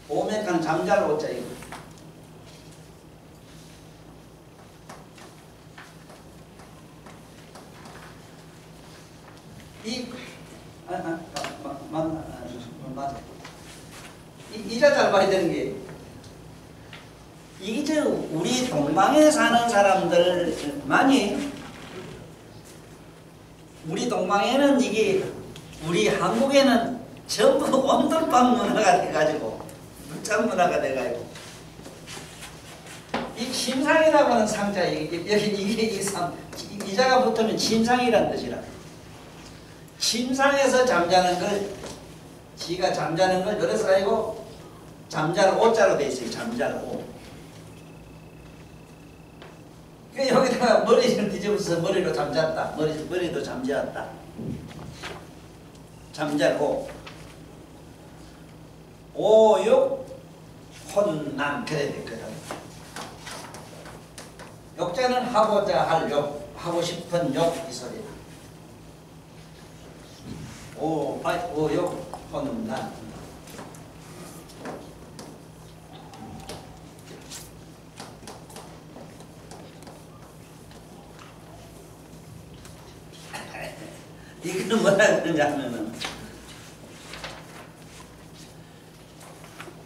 오맥한 잠잘 오자 이거 이자 잘 봐야 되는 게 이게 저 우리 동방에 사는 사람들만이 우리 동방에는 이게 우리 한국에는 전부 온돌방 문화가 돼가지고 물장 문화가 돼가지고 이 침상이라고 하는 상자 여기 이게 이자가 붙으면 침상이란 뜻이라. 침상에서 잠자는 걸 지가 잠자는 걸 그래서 가지고 잠잘 오자로 돼 있어요. 잠잘 오. 여기다가 머리를 뒤집어서 머리로 잠잤다. 머리도 잠재웠다. 잠자고 오욕 혼난 그래야 되거든. 욕자는 하고자 할 욕, 하고 싶은 욕 이 소리다. 오욕 혼난 이거는 뭐라 그러냐면은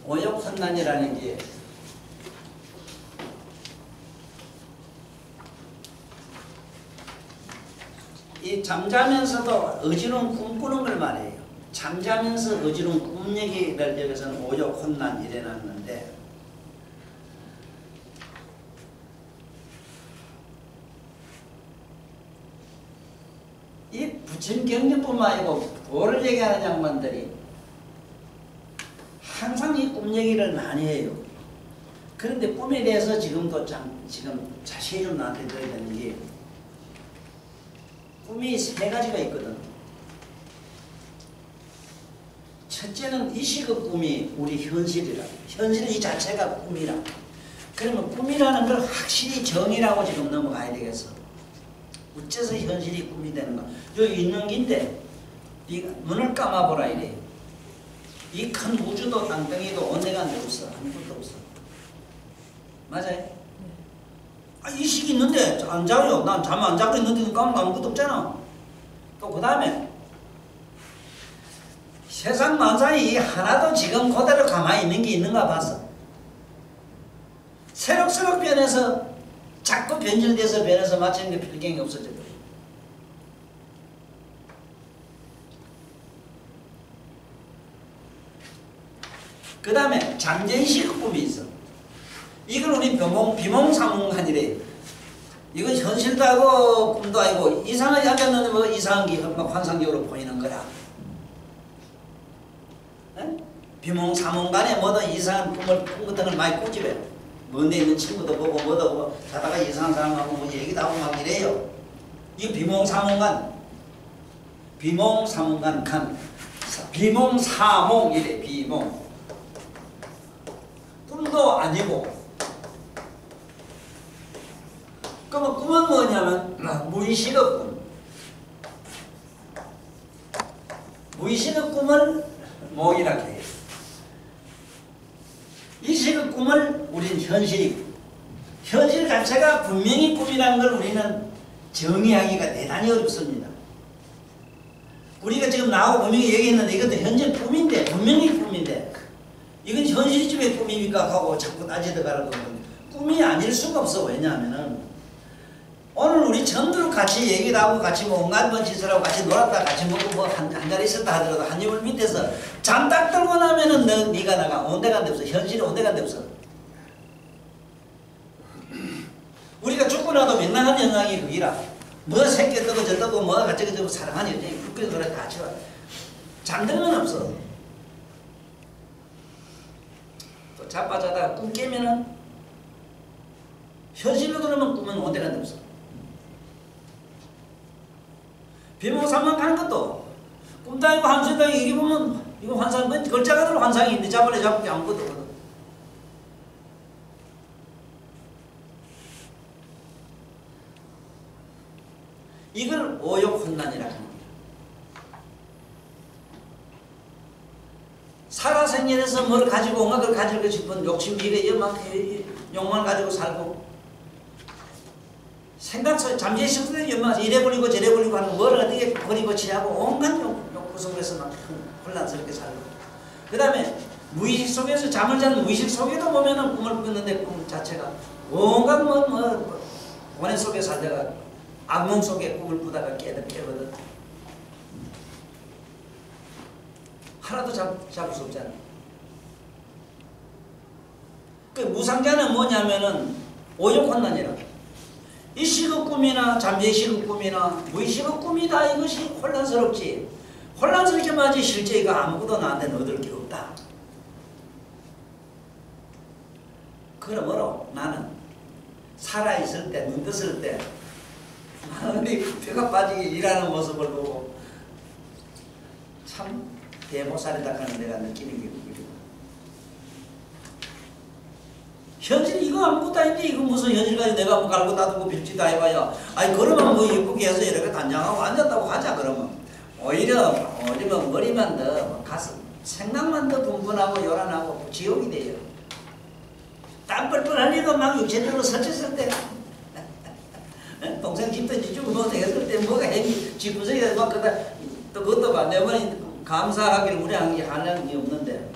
오욕혼난이라는 게 이 잠자면서도 어지러운 꿈 꾸는 걸 말해요. 잠자면서 어지러운 꿈 얘기를 여기서는 오욕혼난 이래 놨는데 이 부처님 경전뿐만 아니고 도를 얘기하는 양반들이 항상 이 꿈 얘기를 많이 해요. 그런데 꿈에 대해서 지금도 지금 자세히 좀 나한테 들어야 되는 게 꿈이 세 가지가 있거든. 첫째는 이식의 꿈이 우리 현실이라. 현실 이 자체가 꿈이라. 그러면 꿈이라는 걸 확실히 정의라고 지금 넘어가야 되겠어. 어째서 현실이 꿈이 되는가? 여기 있는 긴데 네가 눈을 감아보라 이래. 이 큰 우주도 땅덩이도 온데간데 없어. 아무것도 없어. 맞아요? 이식이 있는데 안 자요. 난 잠 안 자고 있는데 까면 아무것도 없잖아. 또 그 다음에 세상 만상이 하나도 지금 그대로 가만히 있는 게 있는가 봤어. 새록새록 변해서 자꾸 변질돼서 변해서 마치는 게 필경이 없어져 버려. 그 다음에 잠재의식 꿈이 있어. 이걸 우리 비몽사몽간이래. 이건 현실도 아니고 꿈도 아니고 이상하게 앉았는데 뭐 이상한 게 막 환상적으로 보이는 거야. 네? 비몽사몽간에 뭐든 이상한 꿈 같은 걸 많이 꾸집해. 먼데 있는 친구도 보고 뭐도 보고 자다가 이상한 사람하고 뭐 얘기도 하고 막 이래요. 이 비몽사몽간. 비몽사몽간 간. 비몽사몽 이래. 비몽. 꿈도 아니고. 그러면 꿈은 뭐냐면 무의식의 꿈. 무의식의 꿈을 뭐이라 해요. 의식의 꿈을 우리는 현실이고 현실 자체가 분명히 꿈이라는 걸 우리는 정의하기가 대단히 어렵습니다. 우리가 지금 나하고 분명히 얘기했는데 이것도 현재 꿈인데 분명히 꿈인데 이건 현실집의 꿈입니까? 하고 자꾸 따지다가라도 꿈이 아닐 수가 없어. 왜냐하면은 오늘 우리 전부 같이 얘기를 하고 같이 뭐 온갖 짓을 하고 같이 놀았다 같이 먹고 뭐 한 자리 있었다 하더라도 한 입을 밑에서 잠 딱 들고 나면은 네가 나가 온데간데 없어. 현실이 온데간데 없어. 우리가 죽고 나도 맨날 하는 연락이 그기라. 뭐 새끼 뜨고 저 뜨고 뭐 같이 그 사랑하는 여전히 그렇게 그래 다 치워. 잠들면 없어. 또 자빠자다가 꿈 깨면은 현실로 들으면 꿈은 온데간데 없어. 비몽사몽 가는 것도 꿈도 아니고 환상도 아니고 이게 보면 이거 환상 글자가 들어 환상이 있는데 잡을래 잡을 게 아무것도 없거든. 이걸 오욕혼란이라고 합니다. 살아생전에서 뭘 가지고 온가 그걸 가지고 싶은 욕심 이게 막 욕망을 가지고 살고 생각 속에 잠재의식 속에 연마해서 이래 버리고 저래 버리고 하는 뭘 어떻게 버리고 치려고 온갖 욕구 속에서 막 혼란스럽게 살고 그 다음에 무의식 속에서 잠을 자는 무의식 속에도 보면은 꿈을 꾸는데 꿈 자체가 온갖 원해 속에 살다가 악몽 속에 꿈을 꾸다가 깨거든. 하나도 잡을 수 없잖아. 그 무상자는 뭐냐면은 오욕혼란이라. 의식의 꿈이나 잠재의식의 꿈이나 무의식의 꿈이다 이것이 혼란스럽지. 혼란스럽게만 하지 실제 이거 아무것도 나한테는 얻을 게 없다. 그러므로 나는 살아있을 때, 눈 떴을 때 나는 뼈가 빠지게 일하는 모습을 보고 참 대모살이다 하는 내가 느끼는 게 그거거든. 현실 이거 아무것도 아닌데 이거 무슨 현실 가지고 내가 뭐 갈고 닦고 빌지도 해봐야 아니 그러면 뭐 예쁘게 해서 이렇게 단장하고 앉았다고 하자. 그러면 오히려 머리만 더 가슴 생각만 더 분분하고 요란하고 지옥이 돼요. 땀 뻘뻘 흘리고 막 육체적으로 서쳤을 때 동생 집도 지주고 뭐 했을 때 뭐가 행위 집구석에 막 그다 또 그것도 봐. 내 어머니 감사하기를 우리 하는 게 없는데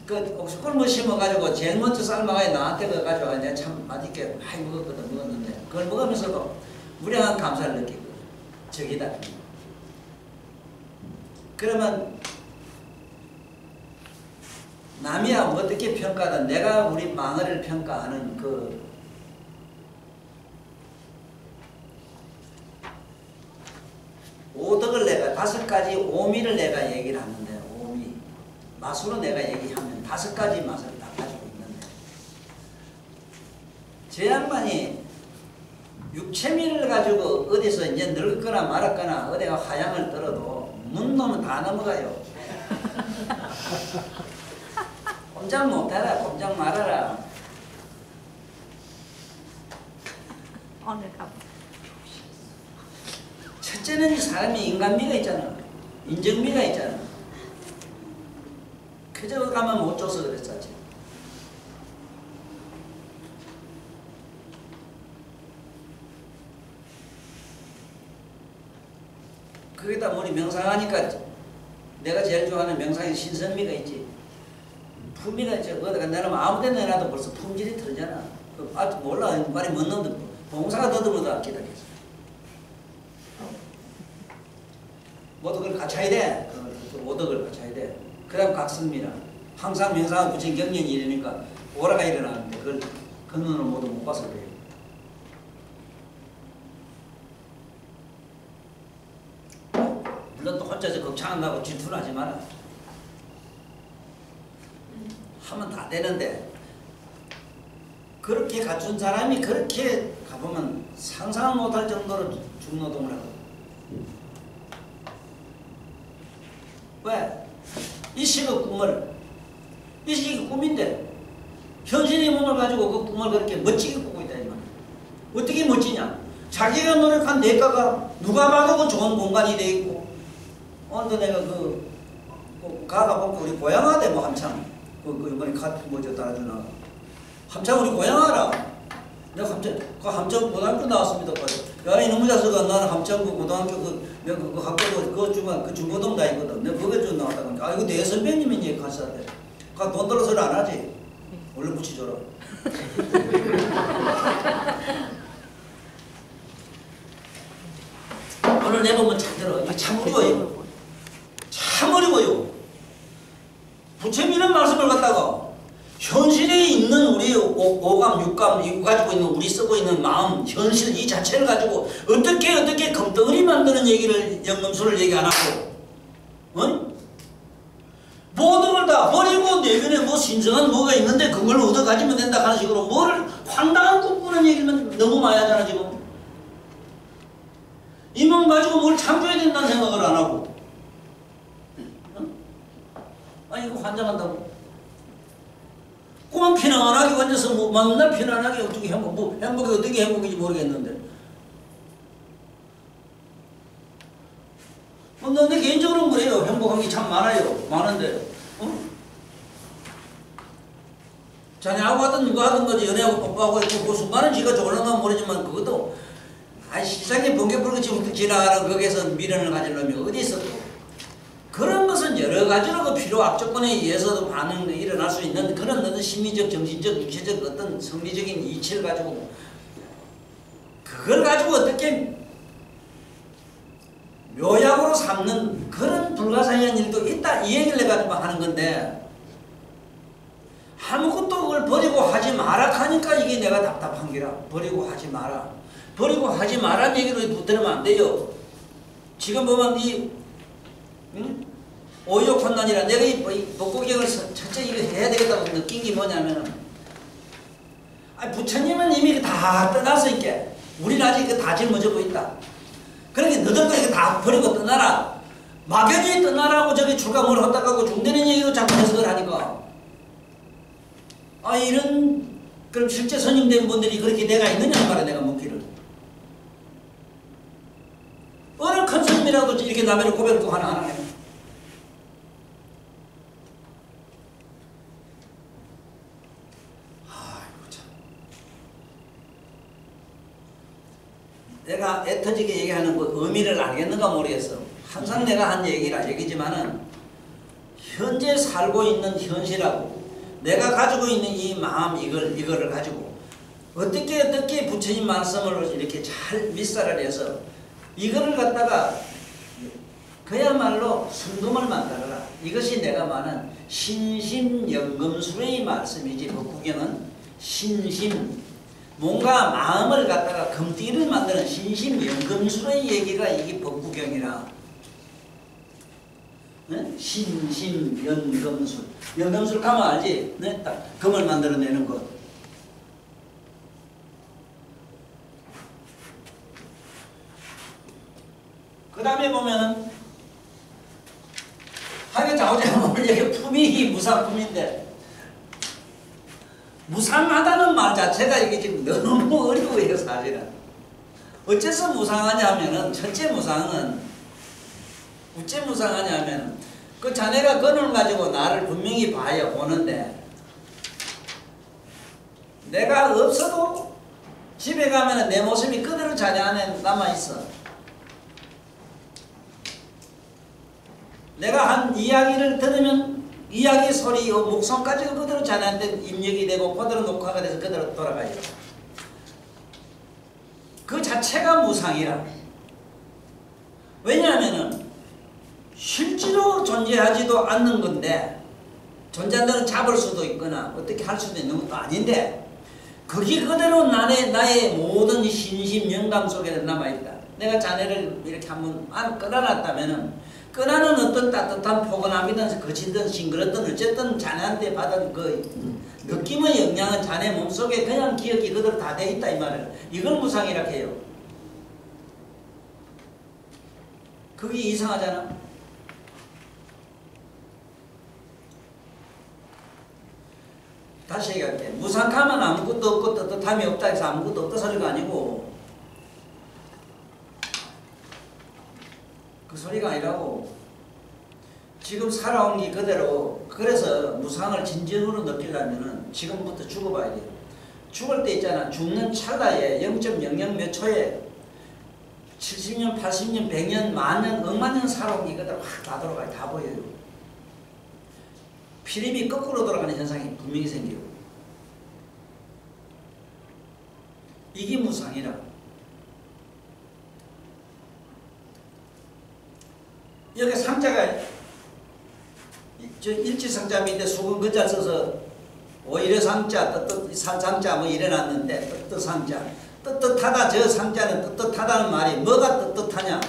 그 옥수수를 뭐 심어가지고 제일 먼저 삶아가 나한테 그거 가지고 내가 참 맛있게 많이 먹었는데 그걸 먹으면서도 무량한 감사를 느끼고 저기다. 그러면 남이야 어떻게 평가하든 내가 우리 망을 평가하는 그 오덕을 내가 5가지 오미를 내가 얘기를 하는데 오미 맛으로 내가 얘기하면 5가지 맛을 다 가지고 있는데 제 양반이 육체미를 가지고 어디서 이제 늙거나 말았거나 어디가 화양을 떨어도 문놈은 다 넘어가요. 꼼짝 못해라. 꼼짝 말아라. 오늘 가보. 첫째는 이 사람이 인간미가 있잖아. 인정미가 있잖아. 그저 가면 못 줘서 그랬었지. 거기다 우리 명상하니까 내가 제일 좋아하는 명상의 신선미가 있지. 품위가 있지. 어디가 내가 아무 데나 내놔도 벌써 품질이 틀리잖아. 몰라. 말이 뭔 놈들. 봉사가 더듬어도 기다리겠어. 모덕을 갖춰야 돼. 모덕을 갖춰야 돼. 그 다음 각성미라. 항상 명상하고 부처님 경련이 이러니까 오라가 일어나는데 그걸 그 눈으로 모두 못 봐서 그래요. 물론 또 혼자서 걱정한다고 질투는 하지 마라. 하면 다 되는데 그렇게 갖춘 사람이 그렇게 가보면 상상 못할 정도로 중노동을 하거든. 왜? 이 시의 꿈을, 이 시의 꿈인데 현실의 몸을 가지고 그 꿈을 그렇게 멋지게 꾸고 있다 이 말이야. 어떻게 멋지냐? 자기가 노력한 대가가 누가 봐도 그 좋은 공간이 돼 있고, 오늘도 내가 가다 보니까 우리 고향아대 뭐 한참 이번에 뭐저 따라주나 한참 우리 고향아라. 내가 함천 고등학교 나왔습니다. 야 이놈의 자식아 나는 함천 고등학교 내가 그 학교 그 중고등 다니거든. 내가 거기 좀 나왔다 그러니까 아 이거 내 선배님이 이제 가사대. 돈 들어 소리 안 하지. 원래 붙이줘라. 오늘 내 보면 잘 들어. 이거 참 어려워요. 참 어려워요. 부처님 이런 말씀을 갖다가 현실에 있는 우리 오감, 육감, 이거 가지고 있는 우리 쓰고 있는 마음, 현실 이 자체를 가지고 어떻게 금덩어리 만드는 얘기를 영금술을 얘기 안 하고, 응? 모든 걸 다 버리고 내면에 뭐 신성한 뭐가 있는데 그걸 얻어 가지면 된다 하는 식으로 뭐를 황당한 꿈꾸는 얘기면 너무 많이 하잖아 지금. 이 몸 가지고 뭘 창조해야 된다는 생각을 안 하고, 응? 아니 이거 환장한다고. 그만 편안하게 앉아서 뭐 만날 편안하게 어떻게 행복이 어떻게 행복인지 모르겠는데. 내 개인적으로는 그래요. 행복한 게 참 많아요. 많은데, 자네하고 하든 누가 하든 거지 연애하고 뽀뽀하고 있고 그 순간은 지가 좋을런가 모르지만 그것도 세상에 번개불같이 훅 지나가는 거기에서 미련을 가질 놈이 어디 있어 또. 그런 것은 여러 가지로 그 필요 악조건에 의해서도 반응이 일어날 수 있는 그런 어떤 심리적, 정신적, 육체적 어떤 성리적인 이치를 가지고 그걸 가지고 어떻게 묘약으로 삼는 그런 불가사의한 일도 있다 이 얘기를 해가지고 하는 건데 아무것도 그걸 버리고 하지 마라 하니까 이게 내가 답답한 게라. 버리고 하지 마라. 버리고 하지 마라는 얘기로 붙들면 안 돼요. 지금 보면 오욕 혼란이라 내가 이 복고경을 첫째 이거 해야 되겠다고 느낀 게 뭐냐면은 부처님은 이미 다 떠나서 있게 우리는 아직 다 짊어지고 있다. 그러니까 너들도 이거 다 버리고 떠나라. 막연히 떠나라고 저기 출가물 헛다가고 중대는 얘기로 자꾸 해석을 하니까 이런 그럼 실제 선임된 분들이 그렇게 내가 있느냐 말이야. 내가 묻기를 어느 큰 스님이라도 이렇게 남의 고백을 또 하나 해. 아이고 참. 내가 애터지게 얘기하는 그 의미를 알겠는가 모르겠어. 항상 내가 한 얘기지만은 현재 살고 있는 현실하고 내가 가지고 있는 이 마음 이거를 가지고 어떻게 부처님 말씀을 이렇게 잘 밑살을 해서 이거를 갖다가 그야말로 성금을 만들어라. 이것이 내가 말하는 신심연금술의 말씀이지. 법구경은 신심 뭔가 마음을 갖다가 금띠를 만드는 신심연금술의 얘기가 이게 법구경이라. 네? 신심연금술. 연금술 가면 알지? 네? 딱 금을 만들어내는 것. 그 다음에 보면은 하게 좌우자몽을 얘기 품이 무상품인데 무상하다는 말 자체가 이게 지금 너무 어려워요 사실은. 어째서 무상하냐 하면은 첫째 무상은 어째 무상하냐 하면 그 자네가 그 눈을 가지고 나를 분명히 봐요. 보는데 내가 없어도 집에 가면 내 모습이 그대로 자네 안에 남아있어. 내가 한 이야기를 들으면 이야기 소리 목성까지 그대로 자네한테 입력이 되고 그대로 녹화가 돼서 그대로 돌아가요. 그 자체가 무상이라. 왜냐하면은 실제로 존재하지도 않는 건데 존재한다는 잡을 수도 있거나 어떻게 할 수도 있는 것도 아닌데 그게 그대로 나의 모든 신심 영감 속에 남아있다. 내가 자네를 이렇게 한번 끌어놨다면은 끈하는 어떤 따뜻한 포근함이든 거치든 싱그럽든 어쨌든 자네한테 받은 그 느낌의 영향은 자네 몸속에 그냥 기억이 그대로 다 돼 있다 이 말이에요. 이걸 무상이라 해요. 그게 이상하잖아. 다시 얘기할게. 무상하면 아무것도 없고 떳떳함이 없다 해서 아무것도 없다 소리가 아니고 그 소리가 아니라고 지금 살아온 게 그대로. 그래서 무상을 진정으로 느끼려면 지금부터 죽어봐야 돼요. 죽을 때 있잖아. 죽는 찰나에 0.00 몇 초에 70년, 80년, 100년, 만년, 억만 년 살아온 게 그대로 확 다 돌아가요. 다 보여요. 필름이 거꾸로 돌아가는 현상이 분명히 생겨요. 이게 무상이라. 여기 상자가 저 일지상자 밑에 수건 글자 써서 오히려 상자, 상자 뭐 이래놨는데 상자. 떳떳하다. 저 상자는 떳떳하다는 말이 뭐가 떳떳하냐?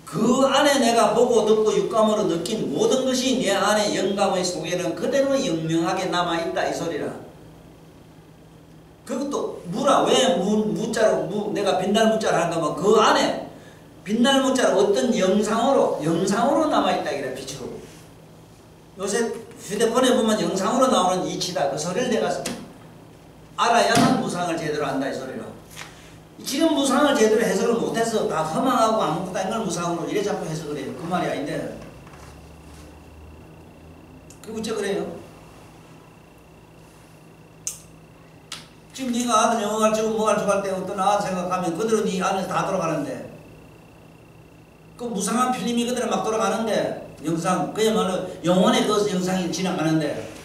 그 안에 내가 보고 듣고 육감으로 느낀 모든 것이 내 안에 영감의 속에는 그대로 영명하게 남아있다 이 소리라. 그것도 무라. 왜 무자로 내가 빛날 무자를 하는가 하면 그 안에 빛날 무자로 어떤 영상으로 남아있다 이래. 빛으로. 요새 휴대폰에 보면 영상으로 나오는 이치다. 그 소리를 내가 알아야만 무상을 제대로 안다 이 소리라. 지금 무상을 제대로 해석을 못해서 다 허망하고 아무것도 아닌 걸 무상으로 이래 자꾸 해석을 해요. 그 말이 아닌데 그게 어째 그래요? 지금 네가 아는 영어 가르치고 뭐 가르치고 할 때 어떤 생각하면 그대로 네 안에서 다 돌아가는데 그 무상한 필름이 그대로 막 돌아가는데 영상 그야말로 영혼의 그 영상이 지나가는데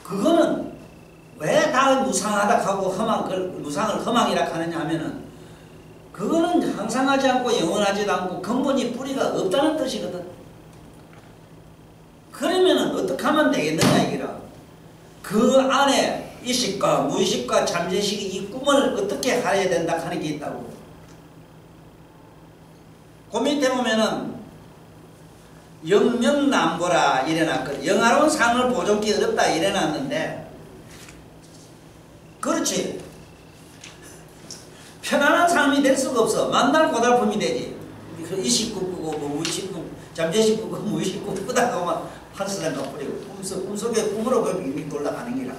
그거는 왜 다 무상하다 하고 무상을 허망이라 하느냐 하면은 그거는 항상하지 않고 영원하지도 않고 근본이 뿌리가 없다는 뜻이거든. 그러면은 어떻게 하면 되겠느냐 이기라. 그 안에 의식과 무의식과 잠재의식이 이 꿈을 어떻게 해야 된다 하는 게 있다고. 그 밑에 보면은 영명남보라 이래놨거든. 영화로운 삶을 보존기 어렵다 이래놨는데 그렇지. 편안한 삶이 될 수가 없어. 만날 고달픔이 되지. 의식 꿈꾸고 뭐 무의식 꿈, 잠재의식 꿈꾸고 무의식 꿈꾸다가 막 한수단 가버리고 꿈속에 꿈으로 그 이미 돌아가는 기라.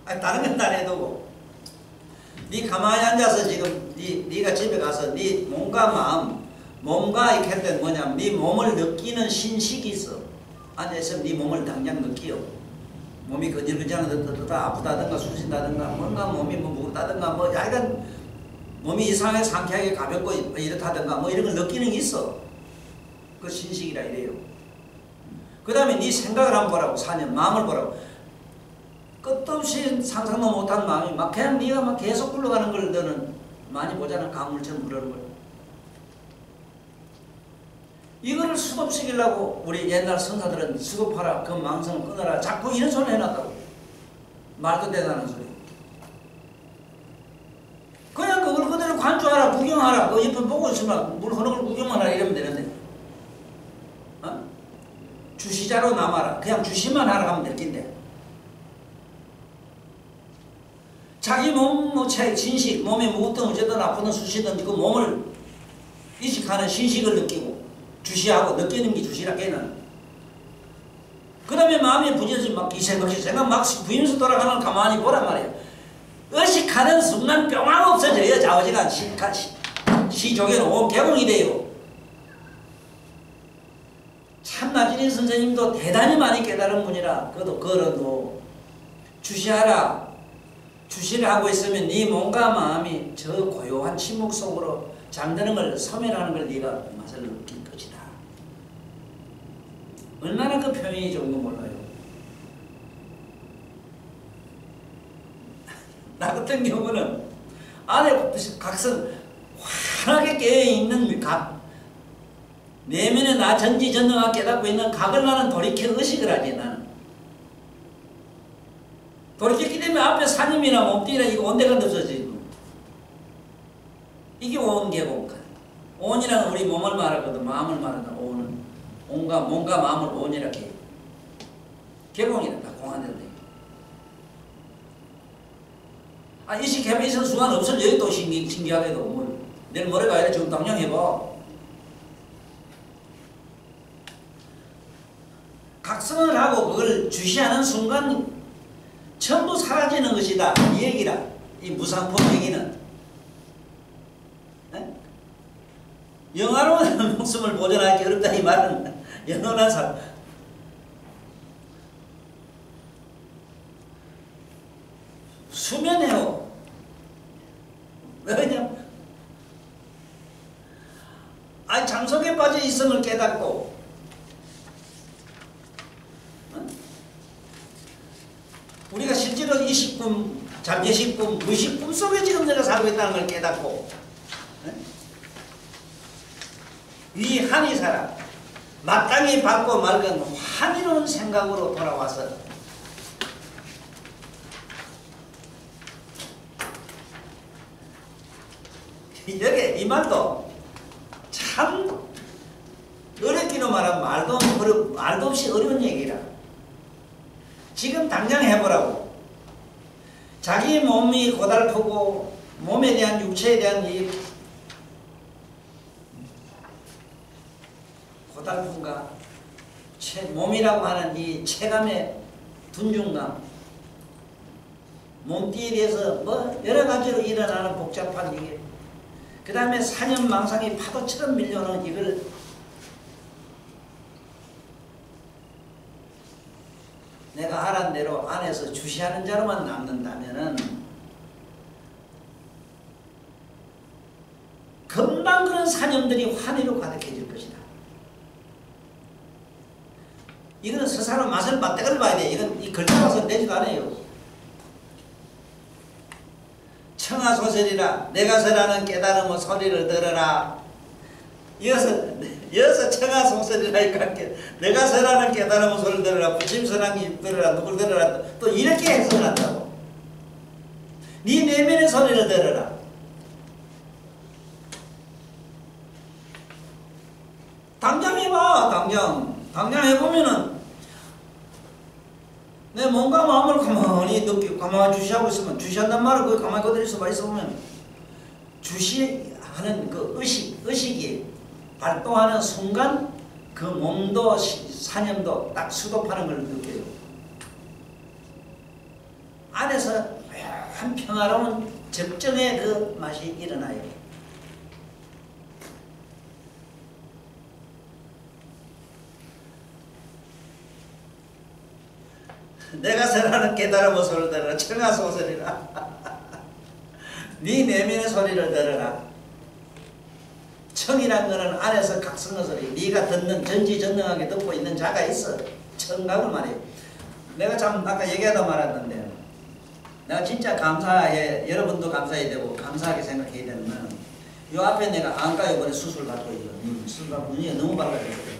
아니 다른 건 안 해도 네 가만히 앉아서 지금 네가 집에 가서 네 몸과 마음, 몸과 이렇게 할 때는 뭐냐면 네 몸을 느끼는 신식이 있어. 앉아있으면 네 몸을 당장 느끼요. 몸이 근질근질하다 아프다든가 쑤신다든가 뭔가 몸이 뭐 무겁다든가 뭐 약간 몸이 이상하게 상쾌하게 가볍고 이렇다든가 뭐 이런 걸 느끼는 게 있어. 그 신식이라 이래요. 그 다음에 네 생각을 한번 보라고. 사년 마음을 보라고. 끝도 없이 상상도 못한 마음이 막 그냥 네가 막 계속 굴러가는 걸 너는 많이 보잖아. 강물처럼 흐르는 걸. 이거를 수급시키려고 우리 옛날 선사들은 수급하라, 그 망성을 끊어라 자꾸 이런 소리를 해놨다고. 말도 대단한 소리. 그냥 그걸 그대로 관조하라, 구경하라. 그 옆에 보고 있으면 물 흐르는 걸 구경만 하라 이러면 되는데 어? 주시자로 남아라. 그냥 주시만 하라 하면 될 텐데 자기 몸, 신식, 몸이 무겁든 어쨌든 아프든 수시든 그 몸을 이식하는 신식을 느끼고 주시하고 느끼는 게 주시라 걔는. 그 다음에 마음이 부지런히 막 이 생각 막 부임해서 돌아가는 걸 가만히 보란 말이야. 의식하는 순간 뿅하고 없어져요. 좌우지간 시조개는 온 개공이 돼요. 참나진이 선생님도 대단히 많이 깨달은 분이라 그도 걸어도 주시하라. 주시를 하고 있으면 네 몸과 마음이 저 고요한 침묵 속으로 잠드는 걸 섬멸하는 걸 네가 맛을 느낄 것이다. 얼마나 그 표현이 좋은 거 몰라요. 나 같은 경우는 안에 각성 환하게 깨어있는 각 내면에 나 전지전능하게 깨닫고 있는 각을 나는 돌이켜 의식을 하지. 나는 돌이켰기 때문에 앞에 산임이나 몸뚱이나 이거 온데간데 없어지고 이게 온개공간. 온이라는 우리 몸을 말하거든. 마음을 말하는 온은 온과 몸과 마음을 온이라고 해요. 개공이다. 다 공한대로. 의식해봐 있을 수가 없어져요. 또 신기하게도 뭐 내일 모레 가야 돼. 지금 당장 해봐. 각성을 하고 그걸 주시하는 순간 전부 사라지는 것이다. 이 얘기라. 이 무상품 얘기는. 네? 영화로운 목숨을 보존하기 어렵다 이 말은 영원한 삶. 수면해요. 왜냐면 잠속에 빠져 있음을 깨닫고 우리가 실제로 이식꿈, 잠재식꿈, 무의식꿈 속에 지금 내가 살고 있다는 걸 깨닫고 이 한의사라 마땅히 받고 맑은 환희로운 생각으로 돌아와서 여기 이 말도 참 어렵기로 말하면 말도 없이 어려운 얘기라. 지금 당장 해보라고. 자기 몸이 고달프고 몸에 대한 육체에 대한 이 고달픔과 몸이라고 하는 이 체감의 둔중감, 몸띠에 대해서 뭐 여러 가지로 일어나는 복잡한 이게 그 다음에 사념망상이 파도처럼 밀려오는 이걸 내가 하란 대로 안에서 주시하는 자로만 남는다면은 금방 그런 사념들이 환희로 가득해질 것이다. 이거는 스스로 맛을 맞대가를 봐야 돼. 이건 이 글자 봐서 되지도 않아요. 청하소설이라 내가 서라는 깨달음의 소리를 들어라. 이어서 청하소설이라 내가 서라는 깨달음의 소리를 들어라. 부침서랑이 들어라. 누굴 들어라. 또 이렇게 해석을 한다고. 네 내면의 소리를 들어라. 당장 해봐. 당장 해보면은 내 몸과 마음을 가만히 느끼고 가만히 주시하고 있으면 주시한단 말을 거기 가만히 그대로 있어보면 주시하는 그 의식이 발동하는 순간 그 몸도 사념도 딱 수도파는 걸 느껴요. 안에서 한 평화로운 적정의 그 맛이 일어나요. 내가 서라는 깨달음의 소리를 들어라. 청하소설이라. 네 내면의 소리를 들어라. 청이란 거는 안에서 각성의 소리. 네가 듣는 전지전능하게 듣고 있는 자가 있어. 청각을 말해요. 내가 참 아까 얘기하다 말았는데 내가 진짜 감사해. 여러분도 감사해야 되고 감사하게 생각해야 되는 거는 요 앞에 내가 안과 이번에 수술 받고 있거든. 수술 받고 눈이 너무 밝아졌거든.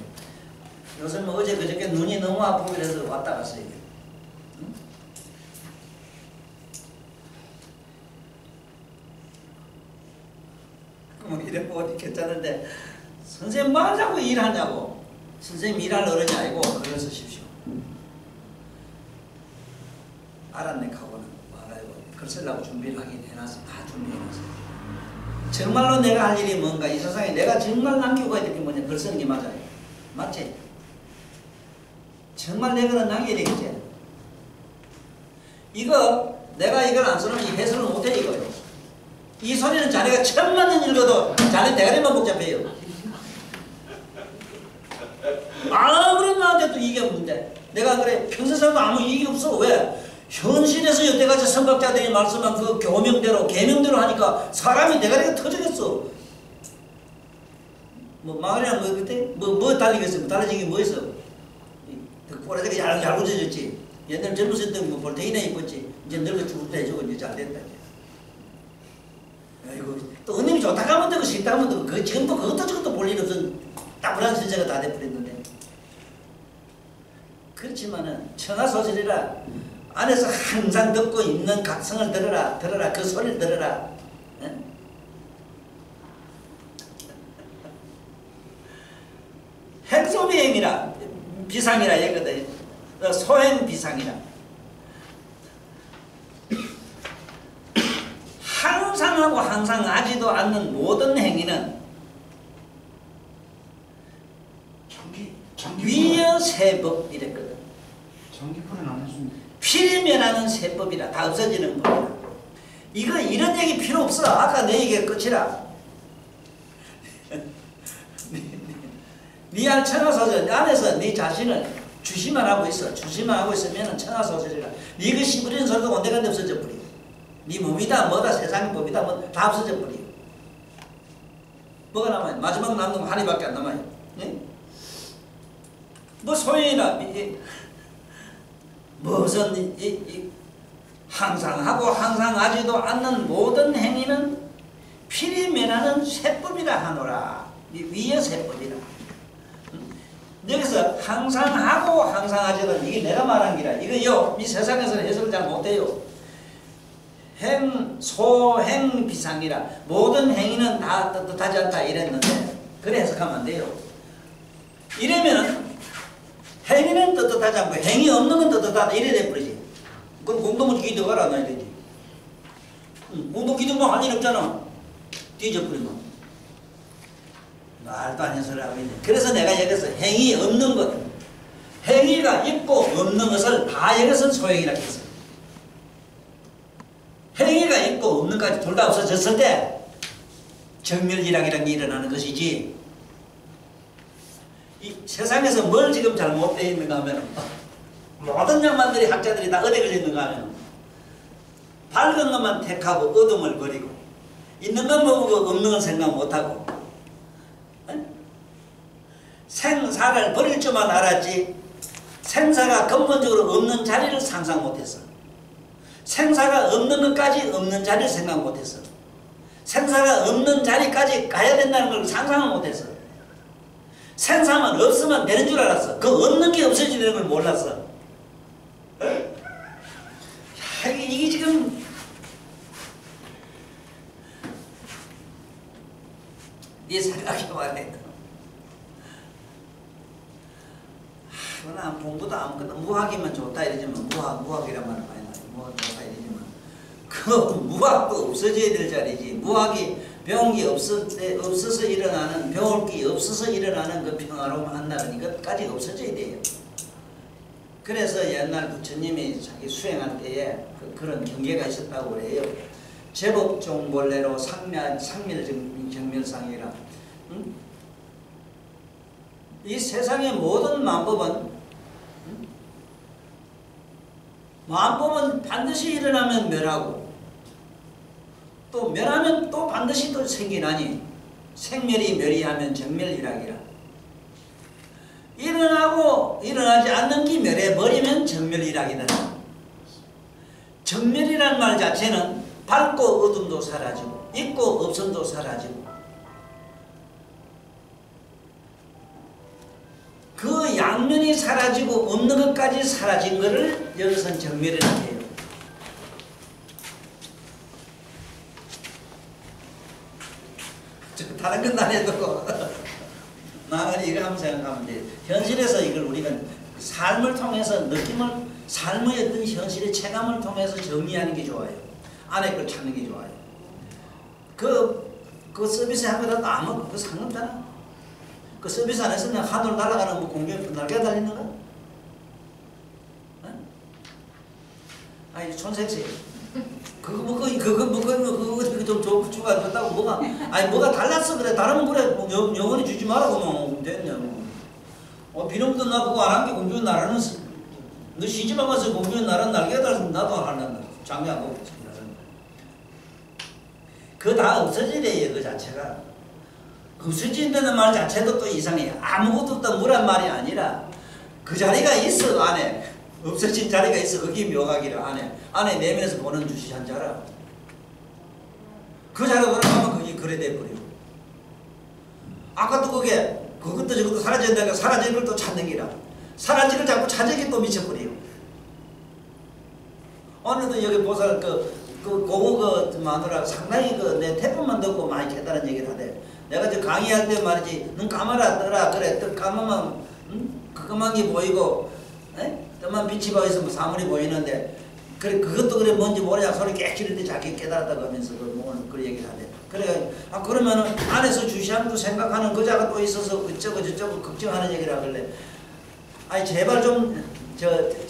요새 뭐 어제 그저께 눈이 너무 아프고 그래서 왔다 갔어요. 뭐 이래고 어디 괜찮은데 선생님 뭐 하자고 일하냐고. 선생님 일할 어른이 아니고 글을 쓰십시오. 알았네 하고는 말아요. 글 쓰려고 준비를 하긴 해놨어. 다 준비해놨어. 정말로 내가 할 일이 뭔가 이 세상에 내가 정말 남기고 가야 될 게 뭐냐. 글 쓰는 게 맞아요. 맞지? 정말 내가 남겨야 되겠지. 이거 내가 이걸 안 쓰면 이 해석을 못해 이거요. 이 소리는 자네가 1000만 년 읽어도 자네 대가리만 복잡해요. 아무런 나한테 또 이익이 없는데 내가 안 그래? 평생 살도 아무 이익이 없어. 왜? 현실에서 여태까지 선각자들이 말씀한 그 교명대로 계명대로 하니까 사람이 대가리가 터지겠어. 뭐 마을이랑 뭐 그때 뭐 달리겠어? 뭐 달라진 게 뭐 있어? 꼬라지가 얇아졌지. 옛날 젊었을 때 뭐 볼테이나 입었지. 이제 늙어 죽을 때 저거 이제 잘 됐다. 아이고 또 언님이 좋다 하면 되고 싫다 하면 되고 그 지금도 그것도 저것도 볼 일 없은 따분한 선생가 다 돼버렸는데. 그렇지만은 천하소설이라 안에서 항상 듣고 있는 각성을 들어라 그 소리를 들어라. 예? 행소비행이라 비상이라 얘거든. 소행비상이라 항상 하고 항상 하지도 않는 모든 행위는 위의 세법 이랬거든. 전기풀은 안 해줍니다. 필면하는 세법이라 다 없어지는 법이라. 이거 이런 얘기 필요 없어. 아까 내 얘기가 끝이라. 네 천하소설 안에서 네 자신을 주시만 하고 있어. 주시만 하고 있으면 천하소설이라. 네 그 씨부리는 소리도 온데간데 없어져 버려. 네 몸이다 뭐다 세상의 법이다 뭐 다 없어져 버려. 뭐가 남아요? 마지막 남는 거 하나밖에 안 남아요. 네? 뭐 소행이나 무슨 항상 하고 항상 하지도 않는 모든 행위는 필이면하는 세법이라 하노라. 위의 세법이라. 여기서 항상 하고 항상 하지도 이게 내가 말한 기라. 이거요 이 세상에서는 해석을 잘 못해요. 소행 비상이라 모든 행위는 다 뜻하지 않다 이랬는데 그래 해석하면 안 돼요. 이러면은 행위는 떳떳하지 않고 행위 없는 건 떳떳하다 이래 돼버리지. 그럼 공동은 기도가 안 해야 되지. 공동 기도만 할 일 없잖아. 뒤져버리면 말도 안 되는 소리 하고 있네. 그래서 내가 여기서 행위 없는 것, 행위가 있고 없는 것을 다 여기서 소행이라 했어. 행위가 있고 없는 것까지 둘 다 없어졌을 때 정멸이라는 게 일어나는 것이지. 이 세상에서 뭘 지금 잘못되어 있는가 하면 모든 양반들이 학자들이 다 어디 걸려 있는가 하면 밝은 것만 택하고 어둠을 버리고 있는 것 보고 없는 건 생각 못하고 생사를 버릴 줄만 알았지 생사가 근본적으로 없는 자리를 상상 못했어. 생사가 없는 것까지 없는 자리를 생각 못했어. 생사가 없는 자리까지 가야 된다는 걸 상상을 못했어. 생사만 없으면 되는 줄 알았어. 그 없는 게 없어지는 걸 몰랐어. 야, 이게 지금 네 생각해봐야 돼. 그러나 공부도 아무것도 무학이면 좋다 이러지만 무학이란 말은 많이 나요. 무학 좋다 이러지만 그 무학도 없어져야 될 자리지. 무학이 배운 게 없어서 일어나는 배울 게 없어서 일어나는 그 평화로움 한다는 이것까지 없어져야 돼요. 그래서 옛날 부처님이 자기 수행할 때에 그런 경계가 있었다고 그래요. 제법종본래로 상멸정멸상이라. 이 세상의 모든 만법은 반드시 일어나면 멸하고 또 멸하면 또 반드시 또 생기나니 생멸이 멸이하면 정멸이라기라. 일어나고 일어나지 않는 게 멸해버리면 정멸이라기다. 정멸이라는 말 자체는 밝고 어둠도 사라지고 있고 없음도 사라지고 그 양면이 사라지고 없는 것까지 사라진 것을 여기서는 정멸이라고 해요. 다른 건 안 해도 나는 이거 한번 생각하면 돼. 현실에서 이걸 우리가 삶을 통해서 느낌을 삶의 어떤 현실의 체감을 통해서 정리하는 게 좋아요. 안에 걸 찾는 게 좋아요. 그 서비스 한 거라도 아무 그 상관없잖아. 그 서비스 안에서 그냥 하늘 날아가는 뭐 공룡 날개 달리는 거? 아니 촌색색. 그거 좀 주가 줬다고 뭐가 아니 뭐가 달랐어 그래 다른 그래 뭐 영원히 주지 말라고 뭐 됐냐 뭐 비nom도 나보고 안 한 게 공주는 나라는 너 시집만 가서 공주는 나라는 날개 달아서 나도 하란다 장미 안 보고 그거 다 없어지래요 그 자체가 없어진다는 말 자체도 또 이상해 아무것도 없다 뭐란 말이 아니라 그 자리가 있어 안에 없어진 자리가 있어 그게 묘각이라 안에 내면에서 보는 주시 한자라 그 자리로 들어가면 그게 그래 돼버려 아까 또 그것도 저것도 사라진다니까 사라진 걸 또 찾는 기라 사라진 걸 자꾸 찾으기 또 미쳐버려요 오늘도 여기 보살 고거 마누라 상당히 내 태풍만 듣고 많이 깨달은 얘기를 하대 내가 저 강의할 때 말이지 눈 감아라 떠라 그래 떠 감으면 그것만 게 보이고 떠만 빛이 보여서 뭐 사물이 보이는데 그래 그것도 그래 뭔지 모르냐 소리 깨치는데 자기 깨달았다고 하면서 그 얘기를 하대 그래 그러면은 안에서 주시함도 생각하는 거자가 또 있어서 그쩌고 저쩌고 걱정하는 얘기를 하길래 아니 제발 좀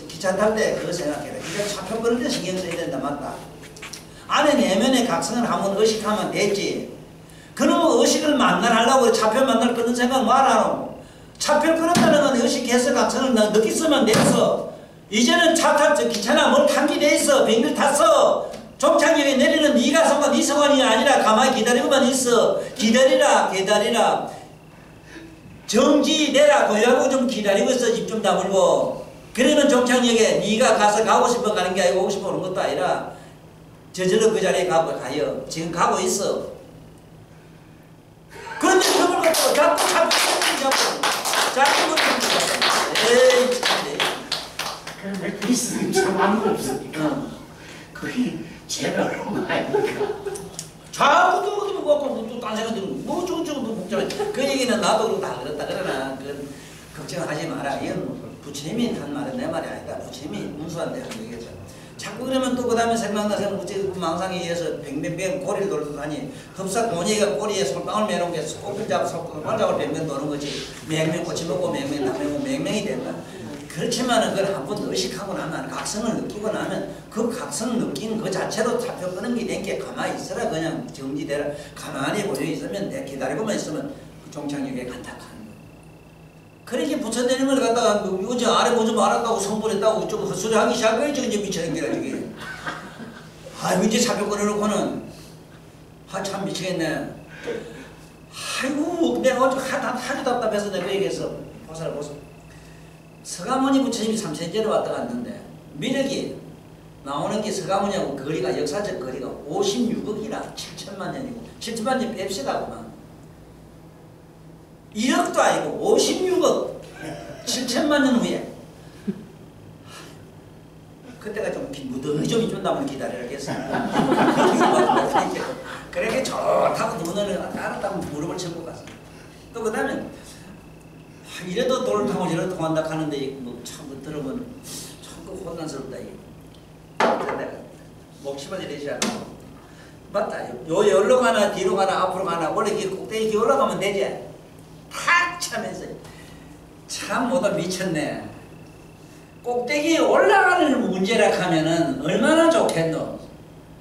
기차 탈 때 그거 생각해라 기차 차표 끊을 때 신경 써야 된다 맞다 안에 내면의 각성을 한번 의식하면 됐지 그놈의 의식을 만나려고 차표 만날 끊는 생각 말하노 차표를 끊었다는 건 의식해서 각성을 느끼으면 됐어 이제는 기차나 뭘 탄 게 돼 있어 비행기를 탔어 종착역에 내리는 네가 성관 네 성관이 아니라 가만히 기다리고만 있어 기다리라 정지되라 고요하고 좀 기다리고 있어 입 좀 다물고 그러면 종착역에 네가 가고 싶어 가는 게 아니고 오고 싶어 오는 것도 아니라 저절로 그 자리에 가요 지금 가고 있어 그런데 그걸 갖고 자꾸 에이 참네 그런데 그 있으면 참 아무도 없으니까 그게 제대로 아닙니까? 자꾸 또 딴 생각 들고 뭐 저거 복잡해 그 얘기는 나도 다 그렇다 그러나 그 걱정하지 마라 이건 부처님이 한 말은 내 말이 아니다 부처님이 문수한테 한 얘기죠 자꾸 그러면 또 그 다음에 생각나서 망상에 의해서 뱅뱅뱅 고리를 돌더니 흡사 고니가 꼬리에 솔방울 매놓은 게 꼬리 잡고 발잡을 뱅뱅 도는 거지 맹맹 꼬치 먹고 맹맹 담매고 맹맹이 된다 그렇지만은 그걸 한번 의식하고 나면 각성을 느끼고 나면 그 각성을 느끼는 그 자체로 잡혀 끄는 게 된 게 가만히 있어라 그냥 정지되라 가만히 모여 있으면 내 기다리고만 있으면 그 종착역에 간다 하는 거야. 그렇게 부처되는 걸 갖다가 요즘 아래 보지 말았다고 성불했다고 좀 헛소리 하기 시작해 이제 미쳐낸기라 저게. 아이고 이제 잡혀 끊어놓고는 참 미치겠네. 아이고 내가 어제 하도 답답해서 내가 얘기했어. 보살 서가모니 부처님이 삼천제로 왔다 갔는데 미륵이 나오는 게 서가모니하고 거리가 역사적 거리가 56억이라 7천만 년이고 7천만 년 뺍시다구만 1억도 아니고 56억 7천만 년 후에 그때가 좀 무더기 좀 이준다면 기다려야겠어 그렇게 좋다고 누구는 알았다면 무릎을 쳐고 갔어 또 그 다음에 이래도 돌을 타고 저래도 통한다 하는데 참 들으면 참 혼란스럽다 이게. 내가 목심을 이러지 않고 맞다. 요 열로 가나 뒤로 가나 앞으로 가나 원래 이게 꼭대기 이렇게 올라가면 되지. 탁 차면서 참 뭐다 미쳤네. 꼭대기에 올라가는 문제라 하면은 얼마나 좋겠노.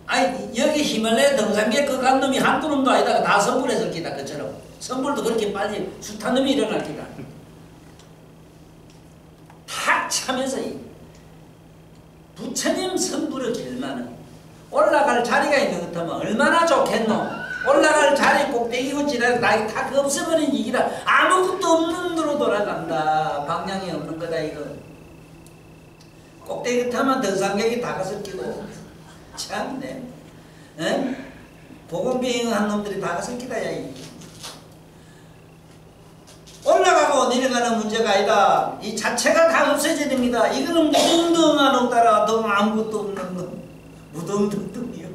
아니 여기 히말라야 등산객 그 간 놈이 한두 놈도 아니다가 다 선불했을 기다 그처럼 선불도 그렇게 빨리 숱한 놈이 일어날 기다. 탁 차면서 부처님 선불의 길만은 올라갈 자리가 있는 것 같으면 얼마나 좋겠노. 올라갈 자리 꼭대기고 지나서 다 없어버린 이기라. 아무것도 없는 데로 돌아간다. 방향이 없는 거다 이거. 꼭대기 타면 등산객이 다 가서 끼고 참네. 보건비행한 놈들이 다 가서 끼다 야 올라가고 내려가는 문제가 아니다. 이 자체가 다 없어져야 됩니다. 이거는 무등등한 따라 등 아무것도 없는 놈. 무등등등이요.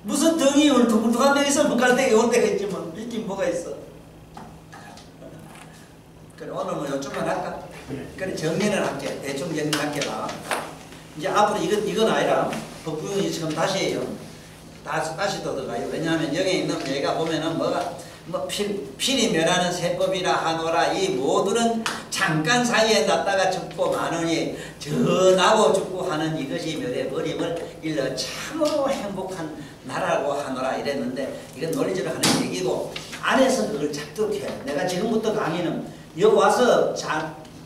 무슨 등이 울퉁불퉁한 데 있으면 갈대기 올 때가 있지만 있긴 뭐가 있어. 그래 오늘 뭐 요쪽만 할까? 그래 정리는 할게. 대충 정리할게 봐. 이제 앞으로 이건 아니라 법구형이 지금 다시 해요. 다시 더 들어가요. 왜냐하면 여기 있는 얘가 보면은 뭐가 뭐 필히 멸하는 세법이라 하노라. 이 모두는 잠깐 사이에 났다가 죽고 마느니 전하고 죽고 하는 이것이 멸해버림을 일러 참으로 행복한 나라고 하노라 이랬는데, 이건 논리적으로 하는 얘기고 안에서 그걸 잡득해야 돼. 내가 지금부터 강의는 여기 와서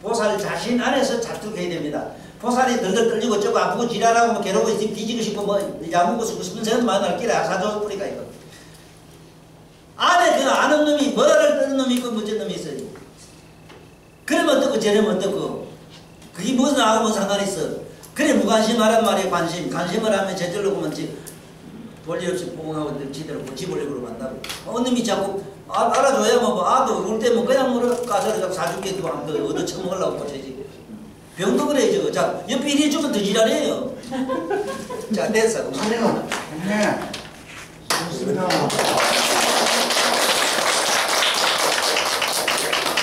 보살 자신 안에서 잡득해야 됩니다. 보살이 덜덜 떨리고 저거 아프고 지랄하고 뭐 괴로워 뒤지고 싶고 뭐 야무고 싶은 생각 많이 길에 사줘 뿌리가 이거. 안에 그 아는 놈이 뭐를 뜨는 놈이 있고 문제 놈이 있어요. 그러면 어떻고 저러면 어떻고 그게 무슨 나하고 뭔 상관이 있어. 그래 무관심하란 말이에요. 관심을 하면 저절로 보면 볼일 없이 뽕하고 지대로 지볼리고 만나고 놈이 자꾸 알아줘야 뭐 아도 울 때면 그냥 물어 가서 사줄게 두고 한번 얻어 처먹으려고 보채지. 병도 그래 저거. 자 옆에 이리 주면 더 지랄해요. 자 됐어. 선생님, 네. 좋습니다.